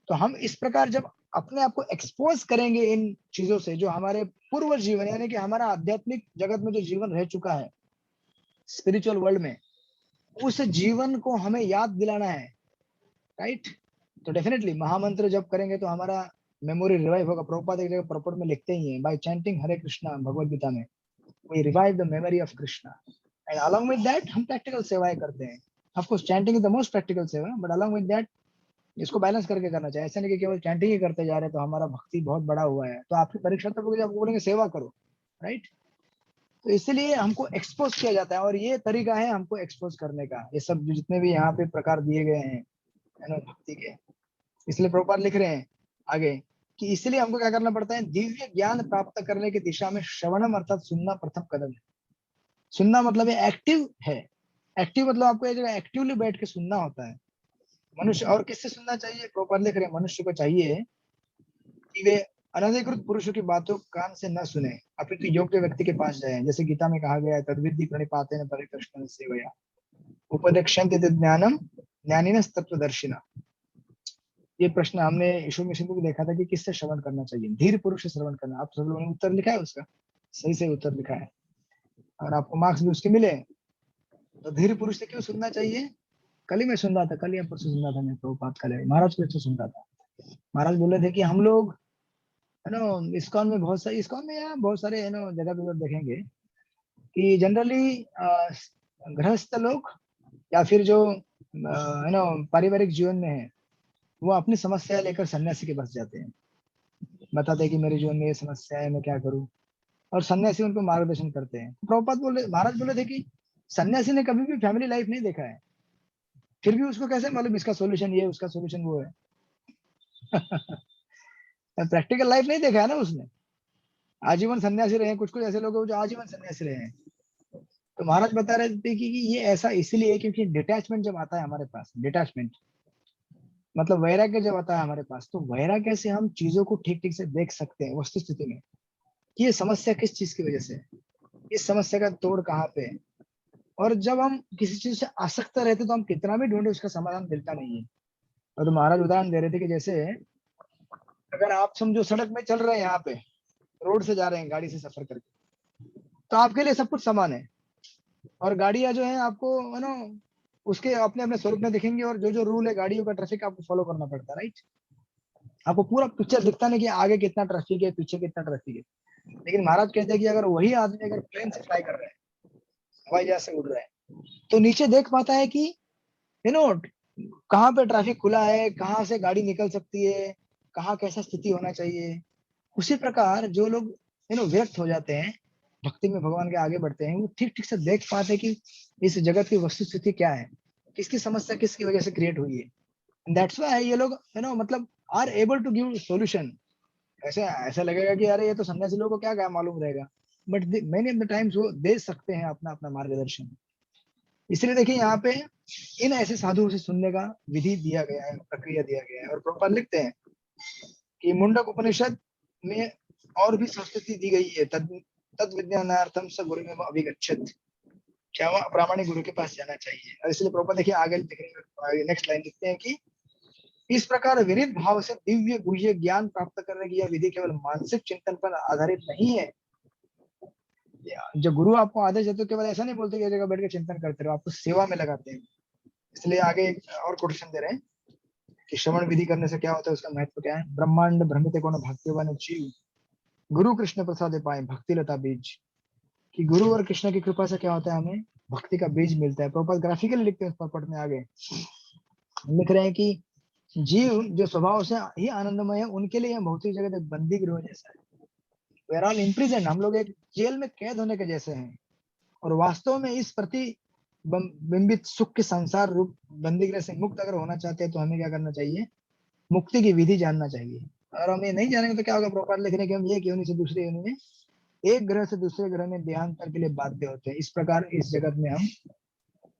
तो हम इस प्रकार जब अपने आप को एक्सपोज करेंगे इन चीजों से, जो हमारे पूर्व जीवन यानी कि हमारा आध्यात्मिक जगत में जो जीवन रह चुका है, स्पिरिचुअल वर्ल्ड में, उस जीवन को हमें याद दिलाना है, राइट। तो डेफिनेटली महामंत्र जब करेंगे तो हमारा मेमोरी रिवाइव होगा। प्रभुपाद एक जगह प्रॉपर में लिखते ही हैं, बाय चैंटिंग हरे कृष्णा भगवद गीता में, we revive the memory of Krishna. And along with that हम प्रैक्टिकल सेवाएं करते हैं। Of course chanting is the most practical सेवा, बट अलोंग विद दैट इसको बैलेंस करके करना चाहिए। ऐसा नहीं कि केवल चैंटिंग ही करते जा रहे हैं तो हमारा भक्ति बहुत बड़ा हुआ है। तो आपकी परीक्षा तक होगी, आपको बोलेंगे सेवा करो, राइट। तो इसलिए हमको एक्सपोज किया जाता है, और ये तरीका है हमको एक्सपोज करने का। ये सब जितने भी यहाँ पे प्रकार दिए गए हैं भक्ति के, इसलिए प्रभुपाद लिख रहे हैं आगे कि इसलिए हमको क्या करना पड़ता है, दिव्य ज्ञान प्राप्त करने की दिशा में श्रवणम अर्थात सुनना प्रथम कदम है। सुनना मतलब ये एक्टिव है। एक्टिव मतलब आपको ये जगह एक्टिवली बैठ के सुनना होता है मनुष्य। और किससे सुनना चाहिए? प्रॉपर लिख रहे हैं, मनुष्य को चाहिए कि वे अनधिकृत पुरुषों की बातों कान से न सुने, अपितु योग्य व्यक्ति के पास जाए। जैसे गीता में कहा गया है, तद्विद्धि प्रणिपातेन परिकृष्णेन सेवया उपदेक्ष्यन्ते ज्ञानम ज्ञानिनः तत्त्वदर्शिनः। ये प्रश्न हमने ईशु मिशन को भी देखा था कि किससे श्रवण करना चाहिए। धीर पुरुष से श्रवण करना। आप सब लोगों ने उत्तर लिखा है उसका? सही से उत्तर लिखा है और आपको मार्क्स भी उसके मिले। तो धीर पुरुष से क्यों सुनना चाहिए? कल ही मैं सुन रहा था, कल या परसों सुन रहा था मैं प्रभुपाद का महाराज को सुन रहा था। महाराज बोल रहे थे कि हम लोग है ना इस्कॉन में बहुत सारे, इस्कॉन में या बहुत सारे है ना जगह पे देखेंगे कि जनरली गृहस्थ लोग या फिर जो है ना पारिवारिक जीवन में है, वो अपनी समस्या लेकर सन्यासी के पास जाते हैं, बताते हैं कि मेरे जीवन में ये समस्या है, मैं क्या करूं, और सन्यासी उनको मार्गदर्शन करते हैं। प्रभुपाद बोले, महाराज बोले थे कि सन्यासी ने कभी भी फैमिली लाइफ नहीं देखा है, फिर भी उसको कैसे मालूम इसका सॉल्यूशन ये, उसका सॉल्यूशन वो है। प्रैक्टिकल लाइफ नहीं देखा है ना उसने। आजीवन सन्यासी रहे हैं, कुछ कुछ ऐसे लोग हैं जो आजीवन सन्यासी रहे हैं। तो महाराज बता रहे थे कि ये ऐसा इसलिए है क्योंकि डिटैचमेंट जब आता है हमारे पास, डिटैचमेंट मतलब वैराग्य जब आता है हमारे पास, तो वैराग्य से हम चीजों को ठीक ठीक से देख सकते हैं वस्तु स्थिति में कि ये समस्या किस चीज की वजह से है, इस समस्या का तोड़ कहाँ पे है। और जब हम किसी चीज से आसक्त रहते तो हम कितना भी ढूंढे उसका समाधान मिलता नहीं है। और तो महाराज उदाहरण दे रहे थे कि जैसे अगर आप समझो सड़क में चल रहे हैं, यहाँ पे रोड से जा रहे हैं गाड़ी से सफर करके, तो आपके लिए सब कुछ समान है और गाड़ियां जो है आपको है ना उसके अपने अपने स्वरूप में दिखेंगे और जो जो रूल है गाड़ियों का ट्रैफिक आपको फॉलो करना पड़ता है, राइट। आपको पूरा पिक्चर दिखता नहीं कि आगे कितना ट्रैफिक है पीछे कितना ट्रैफिक है। लेकिन महाराज कहते हैं कि अगर वही आदमी अगर प्लेन से फ्लाई कर रहा है, हवाई जहाज से उड़ रहा है, तो नीचे देख पाता है कि यू नो कहाँ पे ट्रैफिक खुला है, कहाँ से गाड़ी निकल सकती है, कहाँ कैसा स्थिति होना चाहिए। उसी प्रकार जो लोग व्यक्त हो जाते हैं भक्ति में, भगवान के आगे बढ़ते हैं, वो ठीक ठीक से देख पाते हैं कि इस जगत की वस्तु स्थिति क्या है, किसकी समस्या किसकी वजह से क्रिएट हुई है। दैट्स व्हाई ये लोग मतलब are able to give solution. ऐसे ऐसा लगेगा कि अरे ये तो सन्यासी लोगों को क्या मालूम रहेगा, but many of the times वो दे सकते हैं अपना अपना मार्गदर्शन। इसलिए देखिए यहाँ पे इन ऐसे साधुओं से सुनने का विधि दिया गया है, प्रक्रिया दिया गया है। और प्रभुपाद लिखते हैं कि मुंडक उपनिषद में और भी संस्कृति दी गई है, तद विज्ञानार्थम स गुरु में अभिगच्छत, क्या वह अप्रामाणिक गुरु के पास जाना चाहिए। और इसलिए प्रभुपाद देखिए आगे लिखेंगे, नेक्स्ट लाइन लिखते हैं कि इस प्रकार विनित भाव से दिव्य गुह्य ज्ञान प्राप्त करने की यह विधि केवल मानसिक चिंतन पर आधारित नहीं है। जो गुरु आपको आदेश देते केवल ऐसा नहीं बोलते कि जगह बैठ के चिंतन करते रहो, आपको सेवा में लगाते हैं। इसलिए आगे और कोटेशन दे रहे हैं कि श्रवण विधि करने से क्या होता है, उसका महत्व क्या है। ब्रह्मांड भ्रमित कोण भाग्यवान जीव गुरु कृष्ण प्रसाद पाए भक्ति लता बीज, कि गुरु और कृष्ण की कृपा से क्या होता है, हमें भक्ति का बीज मिलता है। प्रॉपर ग्राफिकली लिखते हैं पॉपट में आगे लिख रहे हैं कि जीव जो स्वभाव से ही आनंदमय है, उनके लिए भौतिक जगत एक बंदी गृह जैसा है। वी आर ऑल इम्प्रिजन, हम लोग एक जेल में कैद होने के जैसे हैं। और वास्तव में इस प्रति बिंबित सुख के संसार रूप बंदी गृह से मुक्त अगर होना चाहते हैं तो हमें क्या करना चाहिए, मुक्ति की विधि जानना चाहिए। और हम ये नहीं जानेंगे तो क्या होगा, प्रॉपर लिखने के हम एक योनि से दूसरे योनि में, एक ग्रह से दूसरे ग्रह में देहांतर के लिए बाध्य होते हैं। इस प्रकार इस जगत में हम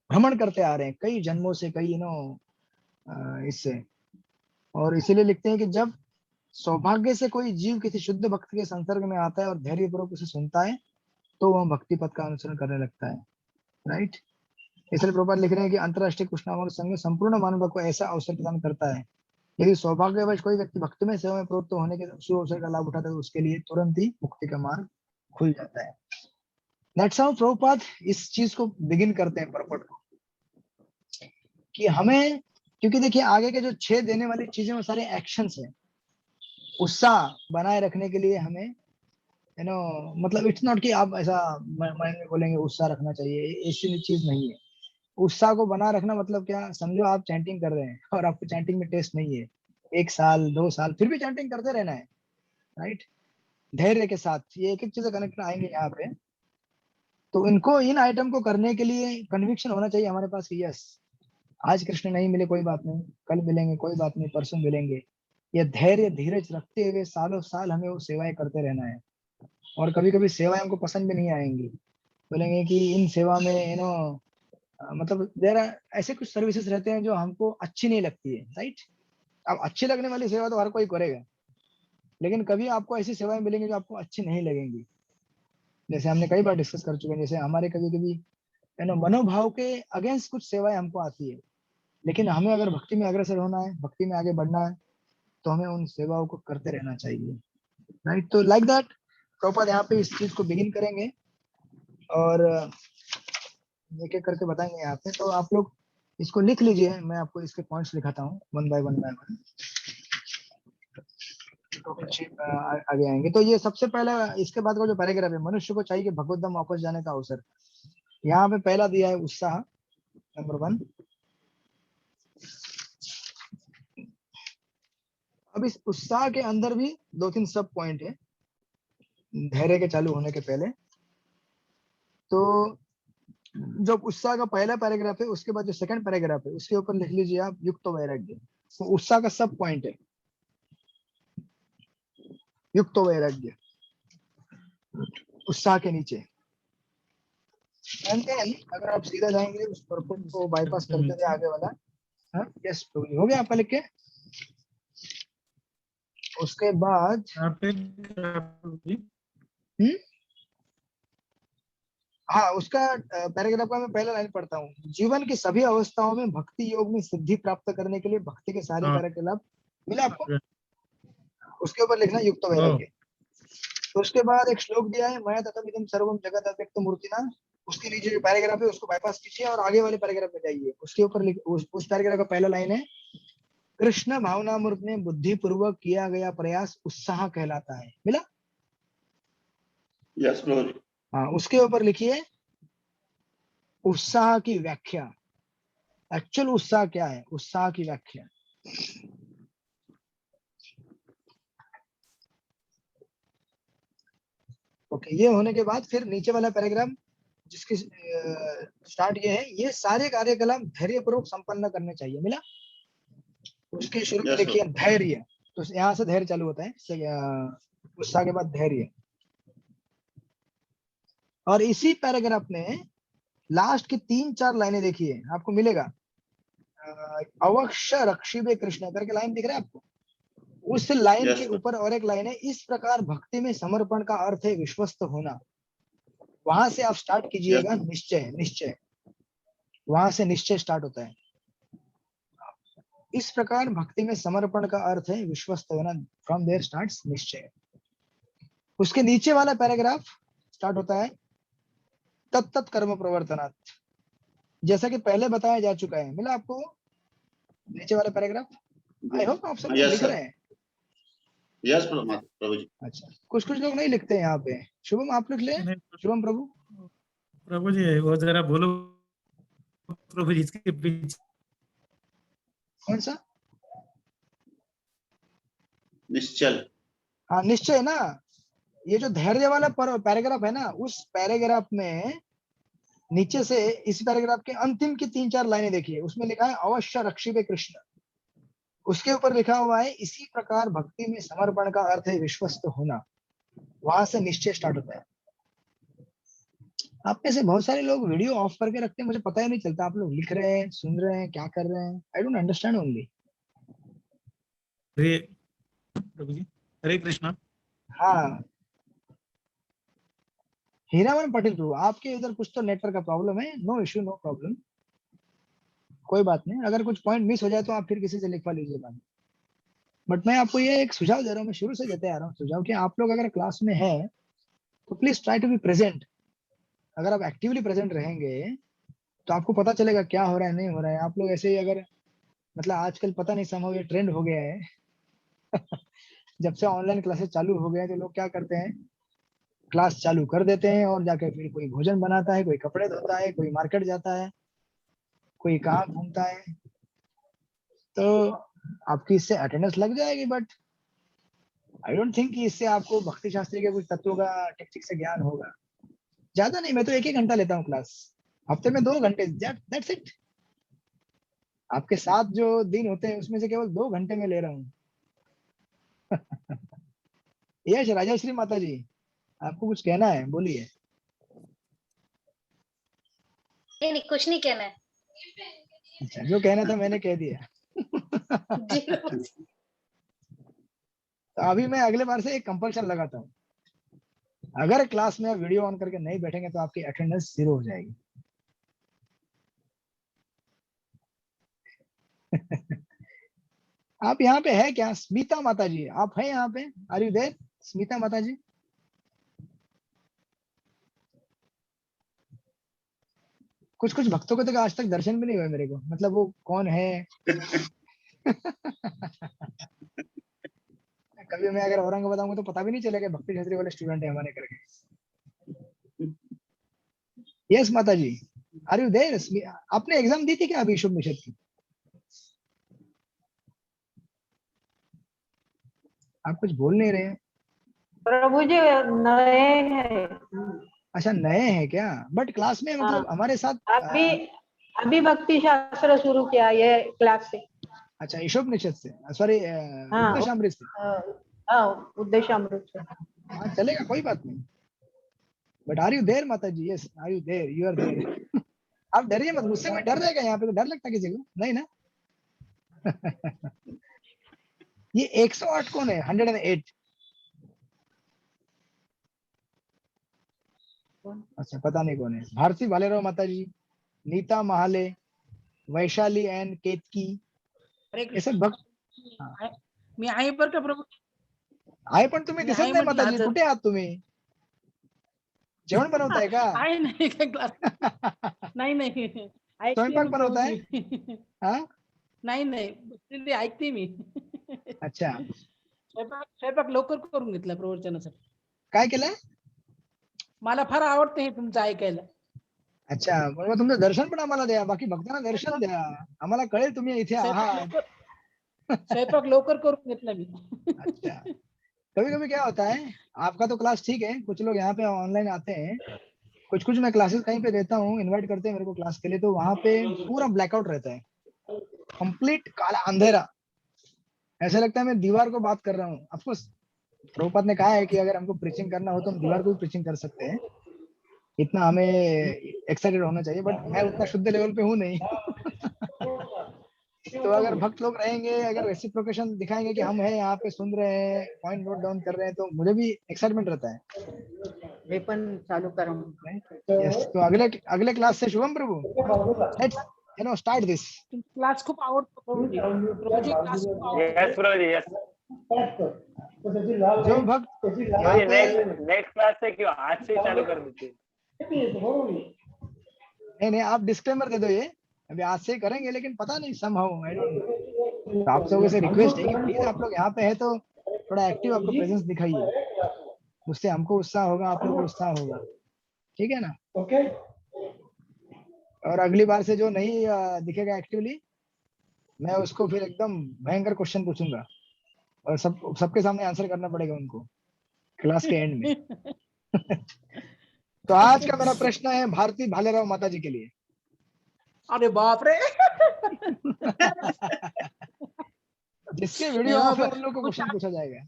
भ्रमण करते आ रहे हैं कई जन्मों से, कई इससे। और इसीलिए लिखते हैं कि जब सौभाग्य से कोई जीव किसी शुद्ध भक्त के संसर्ग में आता है और धैर्यपूर्वक उसे सुनता है, तो वह भक्ति पथ का अनुसरण करने लगता है, राइट। इसलिए प्रभुपाद लिख रहे हैं कि अंतरराष्ट्रीय कृष्णामृत संघ संपूर्ण मानव को ऐसा अवसर प्रदान करता है, यदि सौभाग्यवश कोई व्यक्ति भक्ति में सेवा में प्रवृत्त होने के शुभ अवसर का लाभ उठाता है तो उसके लिए तुरंत ही मुक्ति का मार्ग खुल जाता है। दैट्स हाउ प्रभुपाद इस चीज को बिगिन करते हैं परपट को, कि हमें, क्योंकि देखिए आगे के जो 6 देने वाली चीजें वो सारे एक्शंस हैं। उत्साह बनाए रखने के लिए हमें मतलब इट्स नॉट कि आप ऐसा माइंड में बोलेंगे उत्साह रखना चाहिए, ऐसी चीज नहीं है। उत्साह को बना रखना मतलब क्या, समझो आप चैंटिंग कर रहे हैं और आपको चैंटिंग में टेस्ट नहीं है, 1 साल 2 साल फिर भी चैंटिंग करते रहना है, राइट, धैर्य के साथ। ये एक एक चीजें कनेक्ट आएंगे यहाँ पे। तो इनको, इन आइटम को करने के लिए कन्विक्शन होना चाहिए हमारे पास कि यस, आज कृष्ण नहीं मिले कोई बात नहीं, कल मिलेंगे कोई बात नहीं, परसों मिलेंगे, ये धैर्य धीरज रखते हुए सालों साल हमें वो सेवाएं करते रहना है। और कभी कभी सेवाएं हमको पसंद भी नहीं आएंगी, बोलेंगे कि इन सेवा में मतलब देर ऐसे कुछ सर्विसेज रहते हैं जो हमको अच्छी नहीं लगती है, राइट। अब अच्छी लगने वाली सेवा तो हर कोई करेगा, लेकिन कभी आपको ऐसी सेवाएं मिलेंगी जो आपको अच्छी नहीं लगेंगी। जैसे हमने कई बार डिस्कस कर चुके हैं, जैसे हमारे कभी कभी मनोभाव के अगेंस्ट कुछ सेवाएं हमको आती है, लेकिन हमें अगर भक्ति में अग्रसर होना है, भक्ति में आगे बढ़ना है, तो हमें उन सेवाओं को करते रहना चाहिए, राइट। तो लाइक दैट प्रॉपर यहाँ पे इस चीज को बिगिन करेंगे और एक एक करके बताएंगे यहाँ पे। तो आप लोग इसको लिख लीजिए, मैं आपको इसके पॉइंट्स लिखाता हूँ वन बाय वन आगे आएंगे। तो ये सबसे पहला, इसके बाद का जो पैराग्राफ है, मनुष्य को चाहिए कि भगवत धाम वापस जाने का अवसर। यहाँ पे पहला दिया है उत्साह, नंबर 1। अब इस उत्साह के अंदर भी 2-3 सब पॉइंट है धैर्य के चालू होने के पहले। तो जब उत्साह का पहला पैराग्राफ है, उसके बाद जो सेकंड पैराग्राफ है उसके ऊपर लिख लीजिए आप युक्त वैराग्य। तो उत्साह का सब पॉइंट है युक्त वैराग्य, उत्साह के नीचे। अगर आप सीधा जाएंगे उस पर्पस को बाईपास करते हुए आगे वाला, हाँ यस हो गया आपका लिख के। उसके बाद हाँ, उसका पैराग्राफ का मैं पहला लाइन पढ़ता हूँ। जीवन की सभी अवस्थाओं में भक्ति योग में सिद्धि प्राप्त करने के लिए भक्ति के सारे कार्यकलाप मिला आपको, उसके ऊपर लिखना युक्त वैराग्य। तो उसके बाद एक श्लोक दिया है, मया तथा इदं सर्वम जगत अव्यक्त मूर्तिना। उसके नीचे जो पैराग्राफ है उसको बाईपास कीजिए और आगे वाले पैराग्राफ में जाइए। उसके ऊपर उस पैराग्राफ का पहला लाइन है, कृष्ण भावनामृत में बुद्धि पूर्वक किया गया प्रयास उत्साह कहलाता है। मिला? यस प्रभु। हाँ, उसके ऊपर लिखिए उत्साह की व्याख्या। एक्चुअल उत्साह क्या है, उत्साह की व्याख्या। ओके, ये होने के बाद फिर नीचे वाला पैराग्राफ जिसकी स्टार्ट ये है, ये सारे कार्यकलाप धैर्यपूर्वक संपन्न करने चाहिए। मिला? उसके शुरू में लिखिए धैर्य। तो यहाँ से धैर्य चालू होता है, उत्साह के बाद धैर्य। और इसी पैराग्राफ में लास्ट की 3-4 लाइनें देखिए, आपको मिलेगा अवश्य रक्षिबे कृष्ण करके लाइन दिख रहा है आपको। उस लाइन के ऊपर और एक लाइन है, इस प्रकार भक्ति में समर्पण का अर्थ है विश्वस्त होना। वहां से आप स्टार्ट कीजिएगा निश्चय। निश्चय, वहां से निश्चय स्टार्ट होता है। इस प्रकार भक्ति में समर्पण का अर्थ है विश्वस्त होना, फ्रॉम देयर स्टार्ट्स निश्चय। उसके नीचे वाला पैराग्राफ स्टार्ट होता है तत्त कर्म प्रवर्तनात्, जैसा कि पहले बताया जा चुका है। मिला आपको नीचे वाला पैराग्राफ? आई होप आप सब लिख रहे हैं। यस प्रभु जी। अच्छा, कुछ लोग नहीं लिखते हैं यहाँ पे। शुभम आप लिख ले। शुभम प्रभु जी वो जरा बोलो प्रभु जी, इसके पीछे कौन सा? निश्चल। हाँ निश्चय ना, ये जो धैर्य वाला पैराग्राफ है ना, उस पैराग्राफ में नीचे से इस पैराग्राफ के अंतिम की 3-4 लाइनें देखिए, उसमें लिखा है अवश्य रक्षिबे कृष्ण। उसके ऊपर लिखा हुआ है इसी प्रकार भक्ति में समर्पण का अर्थ है विश्वस्त होना। वहां से निश्चय स्टार्ट होता है। आप में से बहुत सारे लोग वीडियो ऑफ करके रखते हैं, मुझे पता ही नहीं चलता आप लोग लिख रहे हैं, सुन रहे हैं, क्या कर रहे हैं। I don't understand only. Prabhu ji Hare Krishna. हाँ हीरामन पटेल प्रभु, आपके इधर कुछ तो नेटवर्क का प्रॉब्लम है। नो इश्यू, नो प्रॉब्लम, कोई बात नहीं। अगर कुछ पॉइंट मिस हो जाए तो आप फिर किसी से लिखवा लीजिएगा। बट मैं आपको ये एक सुझाव दे रहा हूँ, मैं शुरू से देते आ रहा हूँ सुझाव, कि आप लोग अगर क्लास में है तो please try to be present. अगर आप एक्टिवली प्रेजेंट रहेंगे तो आपको पता चलेगा क्या हो रहा है, नहीं हो रहा है। आप लोग ऐसे ही अगर, मतलब आजकल पता नहीं समझो ये ट्रेंड हो गया है जब से ऑनलाइन क्लासेस चालू हो गए तो लोग क्या करते हैं, क्लास चालू कर देते हैं और जाकर फिर कोई भोजन बनाता है, कोई कपड़े धोता है, कोई मार्केट जाता है, कोई कहाँ घूमता है। तो आपकी इससे अटेंडेंस लग जाएगी, बट आई डोंट थिंक कि इससे आपको भक्ति शास्त्री के कुछ तत्वों का ठीक से ज्ञान होगा। ज्यादा नहीं, मैं तो 1 घंटा लेता हूँ क्लास, हफ्ते में 2 घंटे, दैट्स इट। आपके 7 जो दिन होते हैं उसमें से केवल 2 घंटे में ले रहा हूँ। यश राजश्री माता जी, आपको कुछ कहना है, बोलिए। नहीं कुछ नहीं कहना है। अच्छा, जो कहना था मैंने कह दिया। जी तो अभी मैं अगले बार से एक कंपल्शन लगाता हूँ, अगर क्लास में आप वीडियो ऑन करके नहीं बैठेंगे तो आपकी अटेंडेंस 0 हो जाएगी। आप यहाँ पे है क्या? स्मिता माता जी, आप हैं यहाँ पे? आर यू देयर स्मिता माता जी? कुछ कुछ भक्तों को तो आज तक दर्शन भी नहीं हुए मेरे को, मतलब वो कौन है? कभी मैं अगर औरंगाबाद आऊंगा तो पता भी नहीं चलेगा भक्ति छत्री वाले स्टूडेंट है हमारे करके। यस माता जी, आर यू देयर? आपने एग्जाम दी थी क्या अभी शुभ निषद की? आप कुछ बोल नहीं रहे हैं। प्रभु जी नए हैं, अच्छा, नए हैं क्या? बट क्लास में मतलब हमारे साथ अभी अभी भक्ति शास्त्र शुरू किया ये क्लास से। अच्छा, ईशोप निषद से, सॉरी उपदेशामृत से। उद्देशामृत से। हाँ चलेगा, कोई बात नहीं। बट आर यू देयर माता जी? Yes, are you there? You are there. आप डरिए मत, मुझसे कोई डर रहेगा यहाँ पे? तो डर लगता है किसी को? नहीं ना। ये 108 कौन है? 108। अच्छा, पता नहीं कौन है। भारती भालेराव माता जी, नीता महाले, वैशाली एंड केतकी, ये सब भक्त। मी आहे बरं का प्रभू. आहे पण तुम्ही दिसत नाही माता जी, कुठे आहात तुम्ही? जेवण बनवताय का? आहे नाही काय क्लास? नाही नाही स्वयंपाक बनवताय? हा, नाही नाही ऐकते मी. अच्छा, स्वयंपाक लवकर करून घेतला प्रवचनासाठी. काय केलंय? मला फार आवडतं हे तुमचं ऐकायला. अच्छा, मग तुमचं दर्शन पण आम्हाला द्या, बाकी भक्तांना दर्शन द्या, आम्हाला कळेल तुम्ही इथे आहात. स्वयंपाक लवकर करून घेतला मी. अच्छा, कभी कभी क्या होता है, आपका तो क्लास ठीक है, कुछ लोग यहाँ पे ऑनलाइन आते हैं, कुछ कुछ मैं क्लासेस कहीं पे देता हूँ, इनवाइट करते हैं मेरे को क्लास के लिए, तो वहां पे पूरा ब्लैकआउट रहता है, कंप्लीट काला अंधेरा, ऐसा लगता है मैं दीवार को बात कर रहा हूँ। ऑफकोर्स प्रभुपाद ने कहा है कि अगर हमको प्रीचिंग करना हो तो हम दीवार को भी प्रीचिंग कर सकते हैं, इतना हमें एक्साइटेड होना चाहिए, बट मैं उतना शुद्ध लेवल पे हूँ नहीं। तो अगर भक्त लोग रहेंगे, अगर रेसिप्रोकेशन दिखाएंगे कि हम हैं यहाँ पे, सुन रहे हैं, पॉइंट नोट डाउन कर रहे हैं, तो मुझे भी एक्साइटमेंट रहता है। मैं पण चालू करूंगा। यस, तो अगले क्लास से शुभम प्रभु, लेट्स स्टार्ट दिस। क्लास खूप आवडतो प्रभूजी. प्रभूजी क्लास खूप आवडतो. यस प्रभुजी यस. जो भक्त यहाँ पे नेक्स्ट क्लास से क्यों आज से चालू कर देते? नहीं, आप डिस्क्लेमर दे दो, ये अभी आज से करेंगे, लेकिन पता नहीं समहाउ आई डोंट नो। आप लोगों से रिक्वेस्ट है कि प्लीज आप लोग यहाँ पे है तो थोड़ा एक्टिव आपको प्रेजेंस दिखाइए, उससे हमको उत्साह होगा, आप लोगों को उत्साह होगा, ठीक है ना? ओके। और अगली बार से जो नहीं दिखेगा एक्टिवली, मैं उसको फिर एकदम भयंकर क्वेश्चन पूछूंगा और सबके सामने आंसर करना पड़ेगा उनको क्लास के एंड में। तो आज का मेरा प्रश्न है भारती भालेराव माता जी के लिए। अरे बाप रे. जिसके वीडियो ऑफ है उन लोगों को क्वेश्चन पूछा जाएगा।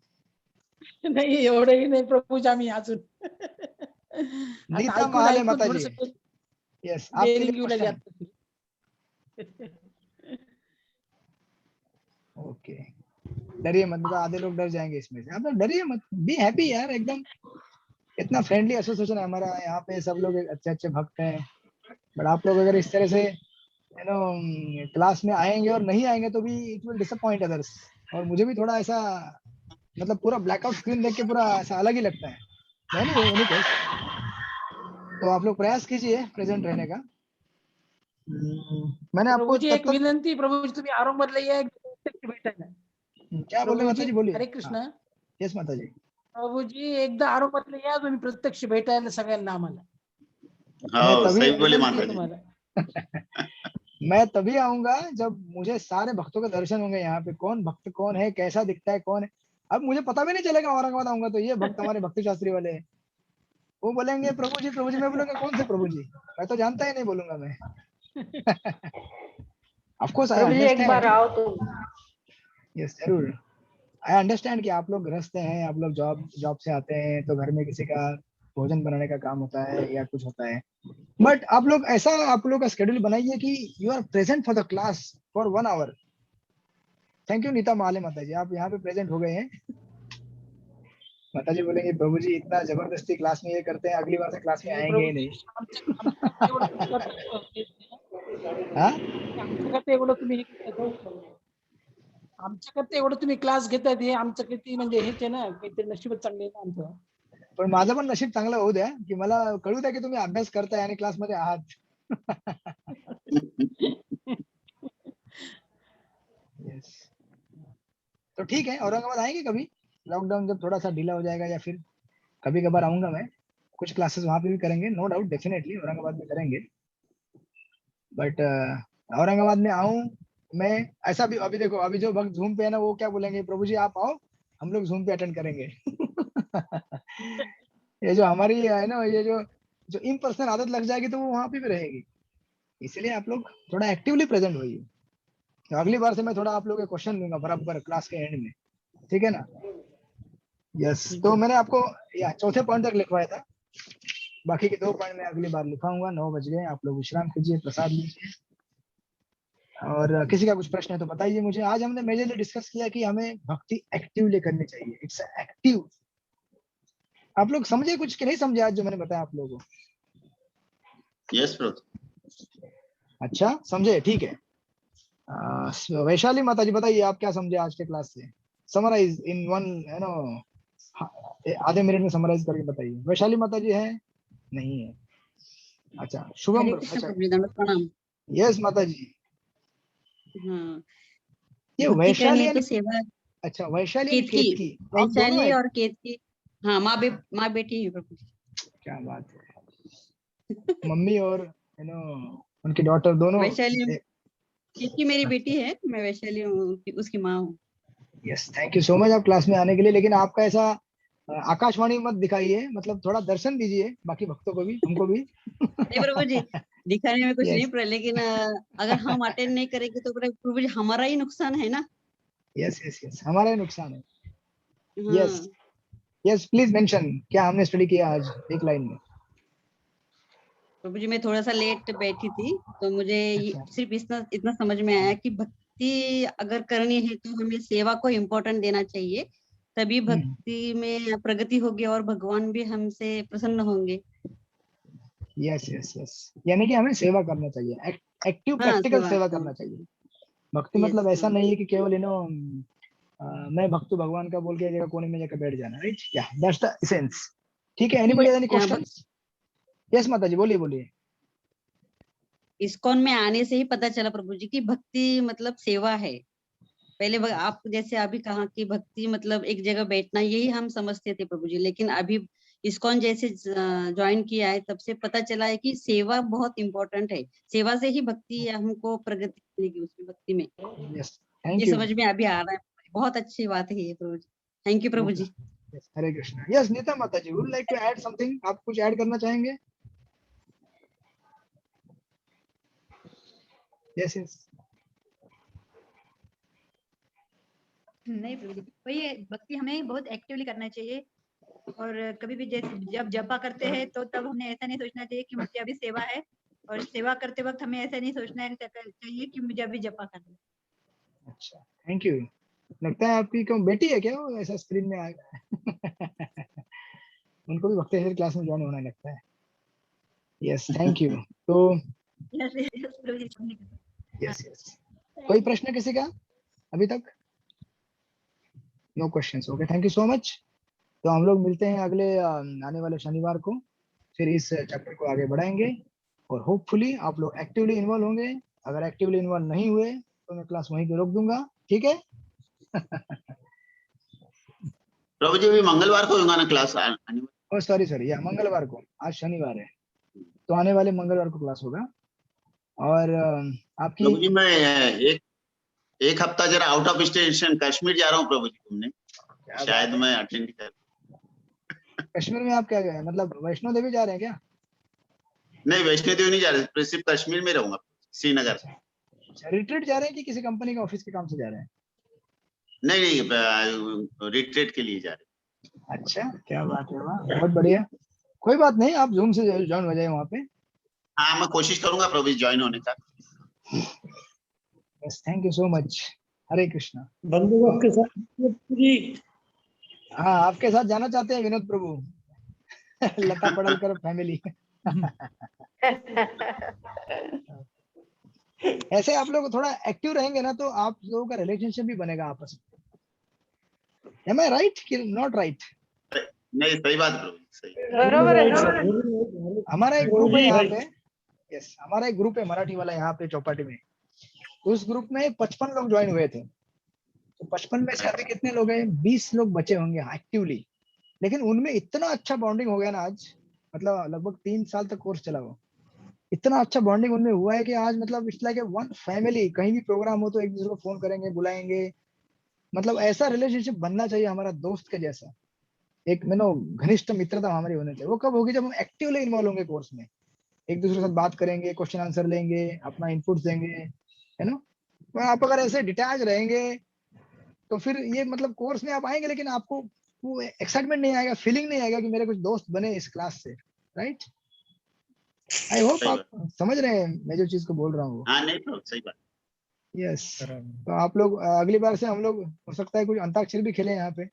नाही एवढंही नाही प्रभूजी, आम्ही अजून नीता महाले माता जी, यस, आपके लिए क्वेश्चन। ओके, डरिए मत, मतलब आधे लोग डर जाएंगे इसमें से, आप लोग डरिए मत, बी हैप्पी यार, एकदम इतना फ्रेंडली एसोसिएशन है हमारा, यहाँ पे सब लोग अच्छे अच्छे भक्त हैं। बट आप लोग अगर इस तरह से क्लास में आएंगे और नहीं आएंगे तो भी इट विल डिसअपॉइंट अदर्स, और मुझे भी थोड़ा ऐसा, मतलब पूरा ब्लैकआउट स्क्रीन देख के पूरा ऐसा अलग ही लगता है। नहीं, तो आप लोग प्रयास कीजिए प्रेजेंट रहने का। मैंने आपको प्रभूजी एक विनंती, प्रभूजी तुम्ही औरंगाबादला या प्रत्यक्ष भेटायला. क्या बोल रहे माता जी, बोलिए। हरे कृष्ण. यस माता जी. प्रभूजी एकदा औरंगाबादला या तुम्ही प्रत्यक्ष भेटायला सगळ्यांना आम्हाला. हाँ, सही बोले माता जी. मैं तभी आऊंगा जब मुझे सारे भक्तों के दर्शन होंगे, यहाँ पे कौन भक्त कौन है, कैसा दिखता है, कौन है। अब मुझे पता भी नहीं चलेगा औरंगाबाद आऊंगा तो ये भक्त हमारे भक्ति शास्त्री वाले हैं, वो बोलेंगे प्रभु जी, मैं बोलूंगा कौन से प्रभु जी, मैं तो जानता ही नहीं, बोलूंगा मैं। Of course I understand. एक बार आओ तो। यस, जरूर आई अंडरस्टैंड कि आप लोग गृहस्थ हैं, आप लोग जॉब से आते हैं तो घर में किसी का भोजन बनाने का काम होता है या कुछ होता है, बट आप लोग ऐसा आप लोग का शेड्यूल बनाइए कि you are present for the class for 1 hour. Thank you Neeta माले माता जी, आप यहाँ पे प्रेजेंट हो गए हैं। माता जी बोलेंगे प्रभु जी इतना जबरदस्ती क्लास में ये करते हैं, अगली बार से क्लास में नाही, आएंगे ही प्रभू, नहीं। आमच्याकडे एवढं तुम्ही हे घेताय, आमच्याकडे एवढं तुम्ही क्लास घेतायत, हे आमचं किती म्हणजे हेच आहे ना, काहीतरी नशीबच चांगले आहे ना आमचं. पण माझं पण नशीब चांगलं होऊ द्या की मला कळू द्या की तुम्ही अभ्यास करताय आणि क्लासमध्ये आहात. Yes. तो ठीक है, औरंगाबाद आएंगे कभी, लॉकडाउन जब थोड़ा सा ढीला हो जाएगा या फिर कभी कभार आऊंगा मैं, कुछ क्लासेस वहां पे भी करेंगे, नो डाउट, डेफिनेटली औरंगाबाद में करेंगे। बट औरंगाबाद में आऊं मैं, ऐसा भी अभी देखो, अभी जो भक्त जूम पे है ना वो क्या बोलेंगे, प्रभु जी आप आओ हम लोग जूम पे अटेंड करेंगे। ये जो हमारी है ना, ये जो जो इम्पर्सनल आदत लग जाएगी तो वो वहां पे भी रहेगी, इसलिए आप लोग थोड़ा एक्टिवली प्रेजेंट होइए। तो अगली बार से मैं थोड़ा आप लोगों के क्वेश्चन लूंगा बराबर क्लास के एंड में, ठीक है ना? यस, तो मैंने आपको या चौथे पॉइंट तक लिखवाया था, बाकी के 2 पॉइंट मैं अगली बार लिखाऊंगा। 9 बज गए, आप लोग विश्राम कीजिए, प्रसाद लीजिए, और किसी का कुछ प्रश्न है तो बताइए मुझे। आज हमने मेजरली डिस्कस किया कि हमें भक्ति एक्टिवली करनी चाहिए, इट्स एक्टिव। आप लोग समझे कुछ कि नहीं समझे आज जो मैंने बताया आप लोगों को? यस प्रभु। अच्छा समझे, ठीक है। वैशाली माता जी बताइए आप क्या समझे आज के क्लास से, summarise in one, you know, आधे मिनट में समराइज करके बताइए। वैशाली माता जी है नहीं है? अच्छा शुभम, हरे कृष्ण अच्छा प्रभु जी, दंडवत प्रणाम। यस माता जी, हाँ, ये भक्ति करनी वैशाली है तो यानी, सेवा। अच्छा वैशाली यानी केतकी, केतकी, आप दोनों वैशाली है? और केतकी, हाँ माँ बेटी है प्रभु जी। क्या बात है, मम्मी और यू नो उनकी डॉटर दोनों। वैशाली, केतकी मेरी बेटी है, मैं वैशाली हूँ, उसकी माँ हूँ। Yes, thank you so much आप क्लास में आने के लिए, लेकिन आपका ऐसा आकाशवाणी मत दिखाइए, मतलब थोड़ा दर्शन दीजिए बाकी भक्तों को भी, हमको भी। नहीं प्रभु जी, दिखाने में कुछ Yes. नहीं पर, लेकिन अगर हम अटेंड नहीं करेंगे तो प्रभु जी हमारा ही नुकसान है ना। यस यस यस, हमारा ही नुकसान है। हाँ, यस यस, प्लीज मेंशन क्या हमने स्टडी किया आज एक लाइन में। प्रभु जी मैं थोड़ा सा लेट बैठी थी, तो मुझे अच्छा। सिर्फ इतना समझ में आया कि भक्ति अगर करनी है तो हमें सेवा को इम्पोर्टेंट देना चाहिए, तभी भक्ति में प्रगति होगी और भगवान भी हमसे प्रसन्न होंगे। यस यस यस, यानी कि हमें सेवा करना चाहिए, एक्टिव हाँ, प्रैक्टिकल सेवा, सेवा हाँ, करना चाहिए। भक्ति यस, मतलब ऐसा हाँ, नहीं है कि केवल मैं भक्तु भगवान का बोल के जगह कोने में जाकर बैठ जाना, राइट? या दैट्स द एसेंस। ठीक है, एनीबॉडी एनी क्वेश्चंस? यस माता जी बोलिए बोलिए। इस्कॉन में आने से ही पता चला प्रभु जी की भक्ति मतलब सेवा है। पहले आप जैसे अभी कहा कि भक्ति मतलब एक जगह बैठना, यही हम समझते थे प्रभु जी, लेकिन अभी इस्कॉन जैसे ज्वाइन किया है तब से पता चला है कि सेवा बहुत इम्पोर्टेंट है, सेवा से ही भक्ति हमको प्रगति मिलेगी उसमें, भक्ति में। यस, ये थैंक यू। समझ में अभी आ रहा है, बहुत अच्छी बात है ये Prabhu ji, thank you Prabhu ji. Yes, Hare Krishna. Yes Neeta माता जी, would like to add something, आप कुछ ऐड करना चाहेंगे? Yes yes. नहीं प्रभु जी, वही है, भक्ति हमें बहुत एक्टिवली करना चाहिए, और कभी भी जैसे जब जपा करते हैं तो तब हमें ऐसा नहीं सोचना चाहिए कि मुझे अभी सेवा है, और सेवा करते वक्त हमें ऐसा नहीं सोचना चाहिए कि मुझे अभी जपा करना है। अच्छा थैंक यू। लगता है आपकी कौन बेटी है क्या, वो ऐसा स्क्रीन में आएगा? उनको भी भक्ति क्लास में ज्वाइन होना लगता है। Yes thank you. तो यस यस, कोई प्रश्न किसी का अभी तक? No questions, okay, thank you so much. तो हम लोग मिलते हैं अगले आने वाले शनिवार को, फिर इस चैप्टर को आगे बढ़ाएंगे, और होपफुली आप लोग एक्टिवली इन्वॉल्व होंगे। अगर एक्टिवली इन्वॉल्व नहीं हुए तो मैं क्लास वहीं पे रोक दूंगा, ठीक है? प्रभु जी अभी मंगलवार को होगा ना क्लास आने? ओह सॉरी सॉरी, या मंगलवार को, आज शनिवार है तो आने वाले मंगलवार को क्लास होगा। और आपकी प्रभु जी मैं एक हफ्ता जरा आउट ऑफ स्टेशन कश्मीर जा रहा हूँ प्रभु जी घूमने, शायद मैं अटेंड कर। कश्मीर में आप क्या गए, मतलब वैष्णो देवी जा रहे हैं क्या? नहीं वैष्णो देवी नहीं जा रहे, सिर्फ कश्मीर में रहूंगा, श्रीनगर। अच्छा, रिट्रीट जा रहे हैं कि किसी कंपनी के ऑफिस के काम से जा रहे हैं? नहीं रिट्रीट के लिए जा रहे। अच्छा, क्या बात है, वाह, बहुत बढ़िया। कोई बात नहीं, आप जूम से ज्वाइन हो जाए वहाँ पे। हाँ, मैं कोशिश करूंगा प्रभु जी ज्वाइन होने का। बस, थैंक यू सो मच। हरे कृष्णा। बंधु आपके साथ जी। हाँ, आपके साथ जाना चाहते हैं विनोद प्रभु। लता पड़लकर फैमिली। ऐसे आप लोग थोड़ा एक्टिव रहेंगे ना, तो आप लोगों का रिलेशनशिप भी बनेगा आपस में। Am I right कि नॉट राइट? नहीं, सही बात प्रभु, सही। बरोबर है। हमारा एक ग्रुप है यहाँ पे। यस, हमारा एक ग्रुप है मराठी वाला यहाँ पे चौपाटी में। उस ग्रुप में 55 लोग ज्वाइन हुए थे। तो 55 में से अभी कितने लोग हैं? 20 लोग बचे होंगे एक्टिवली। लेकिन उनमें इतना अच्छा बॉन्डिंग हो गया ना आज, मतलब लगभग 3 साल तक कोर्स चला वो। इतना अच्छा बॉन्डिंग उनमें हुआ है कि आज मतलब it's like a one family. कहीं भी प्रोग्राम हो तो एक दूसरे को फोन करेंगे, बुलाएंगे। मतलब ऐसा रिलेशनशिप बनना चाहिए हमारा दोस्त के जैसा। एक घनिष्ठ मित्रता हमारी होनी चाहिए। वो कब होगी? जब हम एक्टिवली इन्वॉल्व होंगे कोर्स में, एक दूसरे के साथ बात करेंगे, क्वेश्चन आंसर लेंगे, अपना इनपुट देंगे, है ना। तो आप अगर ऐसे डिटैच रहेंगे तो फिर ये मतलब कोर्स में आप आएंगे लेकिन आपको वो एक्साइटमेंट नहीं आएगा, फीलिंग नहीं आएगा कि मेरे कुछ दोस्त बने इस क्लास से, राइट। आई होप सही आप समझ रहे हैं मैं जो चीज को बोल रहा हूँ। हाँ, नहीं प्रभु, सही बात। यस, तो आप लोग अगली बार से हम लोग हो सकता है कुछ अंताक्षरी भी खेलें यहाँ पे।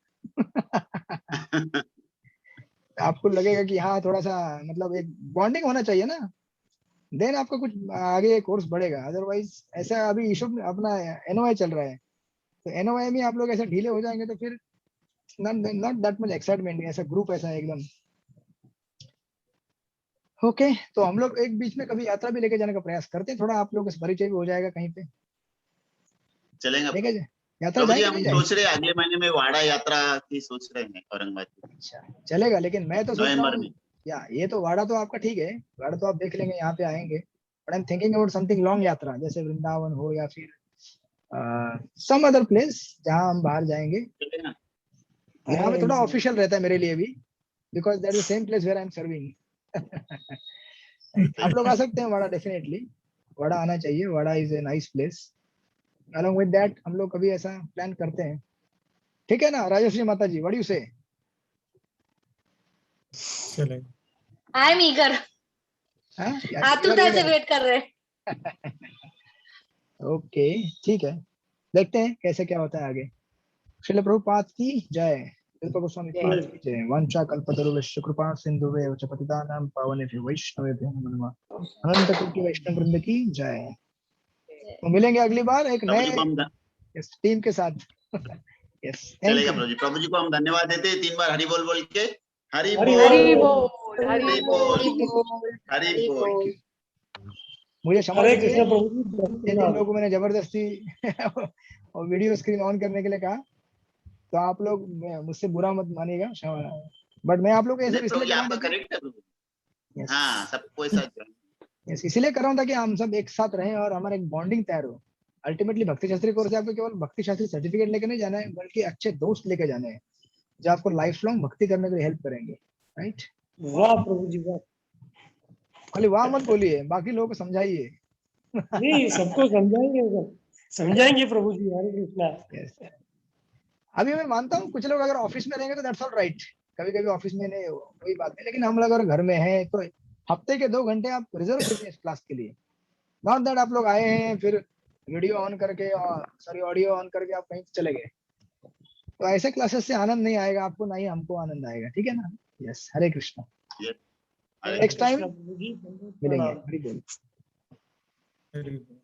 आपको लगेगा कि हाँ, थोड़ा सा मतलब एक बॉन्डिंग होना चाहिए ना, देन आपका कुछ आगे कोर्स बढ़ेगा। अदरवाइज ऐसा अभी इशू अपना एनओआई चल रहा है, तो एनओआई में आप लोग ऐसे ढीले हो जाएंगे तो फिर नॉट दैट मच एक्साइटमेंट। ऐसा ग्रुप ऐसा एकदम ओके। तो हम लोग एक बीच में कभी यात्रा भी लेके जाने का प्रयास करते हैं, थोड़ा आप लोगों से परिचय भी हो जाएगा कहीं पे। चलेंगे ठीक है जी, यात्रा प्रभु जी। जाएंगे हम नहीं जाएंगे? सोच रहे हैं अगले महीने में वाड़ा यात्रा की सोच रहे हैं औरंगाबाद की, अच्छा, चलेगा। लेकिन मैं तो सोच रहा नवंबर हूँ, में। या ये तो वाड़ा तो आपका ठीक है, वाड़ा तो आप देख लेंगे, यहाँ पे आएंगे। But I am thinking about something long यात्रा, जैसे वृंदावन हो या फिर सम अदर प्लेस जहाँ हम बाहर जाएंगे। चलेगा। यहाँ पे थोड़ा ऑफिशियल रहता है मेरे लिए भी, because that is the same place where I am serving. आप लोग आ सकते हैं वाड़ा, डेफिनेटली वाड़ा आना चाहिए। Wada is a nice place. Along with that हम लोग कभी ऐसा प्लान करते हैं, ठीक है ना राजश्री माता जी? व्हाट डू यू से? चलेगा। आई एम ईगर, आतुरता से वेट कर रहे हैं। ओके, ठीक है, देखते हैं कैसे क्या होता है आगे। श्रील प्रभुपाद की जय। शिल गोस्वामी महाराज की जय। वंशा कल्पतरुश्च कृपा सिंधुभ्यो च पतितानां पावनेभ्यो वैष्णवेभ्यो नमो नमः। अनंत कोटि वैष्णव वृंद की जय। तो मिलेंगे अगली बार एक प्रभु जी को नए हम टीम के साथ। यस, थैंक चलेगा यू। प्रभु जी। प्रभु जी को हम धन्यवाद देते हैं 3 बार हरि बोल बोल के। हरि हरि बोल, बोल। हरि बोल, हरि हरि बोल। बोल। मुझे क्षमा हरे कीजिए, कृष्ण प्रभु जी। ये 3 लोगों को मैंने जबरदस्ती और वीडियो स्क्रीन ऑन करने के लिए कहा, तो आप लोग मुझसे बुरा मत मानिएगा, बट मैं आप लोग को ऐसे नहीं प्रभु इसलिए जी, कर रहा आपका था कि करेक्ट है प्रभु जी। यस, हाँ, सबको ऐसा यस, इसलिए कर रहा हूँ ताकि हम सब एक साथ रहें और हमारा एक बॉन्डिंग तैयार हो। अल्टीमेटली भक्ति शास्त्री कोर्स से आपको केवल भक्ति शास्त्री सर्टिफिकेट लेकर नहीं जाना है, बल्कि अच्छे दोस्त लेकर जाने हैं जो आपको लाइफ लॉन्ग भक्ति करने के लिए हेल्प करेंगे, राइट। वाह प्रभु जी वाह। खाली वाह मत बोलिए, बाकी लोगों को समझाइए। नहीं, सबको समझाएंगे प्रभु जी। हरे कृष्णा। yes. अभी मैं मानता हूँ कुछ लोग अगर ऑफिस में रहेंगे तो दैट्स ऑल राइट, कभी कभी ऑफिस में नहीं, कोई बात नहीं। लेकिन हम लोग अगर घर में हैं तो हफ्ते के 2 घंटे आप रिजर्व कीजिए इस क्लास के लिए। नॉट दैट आप लोग आए हैं फिर वीडियो ऑन करके और सॉरी ऑडियो ऑन करके आप कहीं चले गए, तो ऐसे क्लासेस से आनंद नहीं आएगा आपको, ना ही हमको आनंद आएगा, ठीक है ना। यस, हरे कृष्णा। हरे नेक्स्ट टाइम कृष्ण प्रभु जी। मिलेंगे। प्रणाम। हरि बोल। हरि बोल।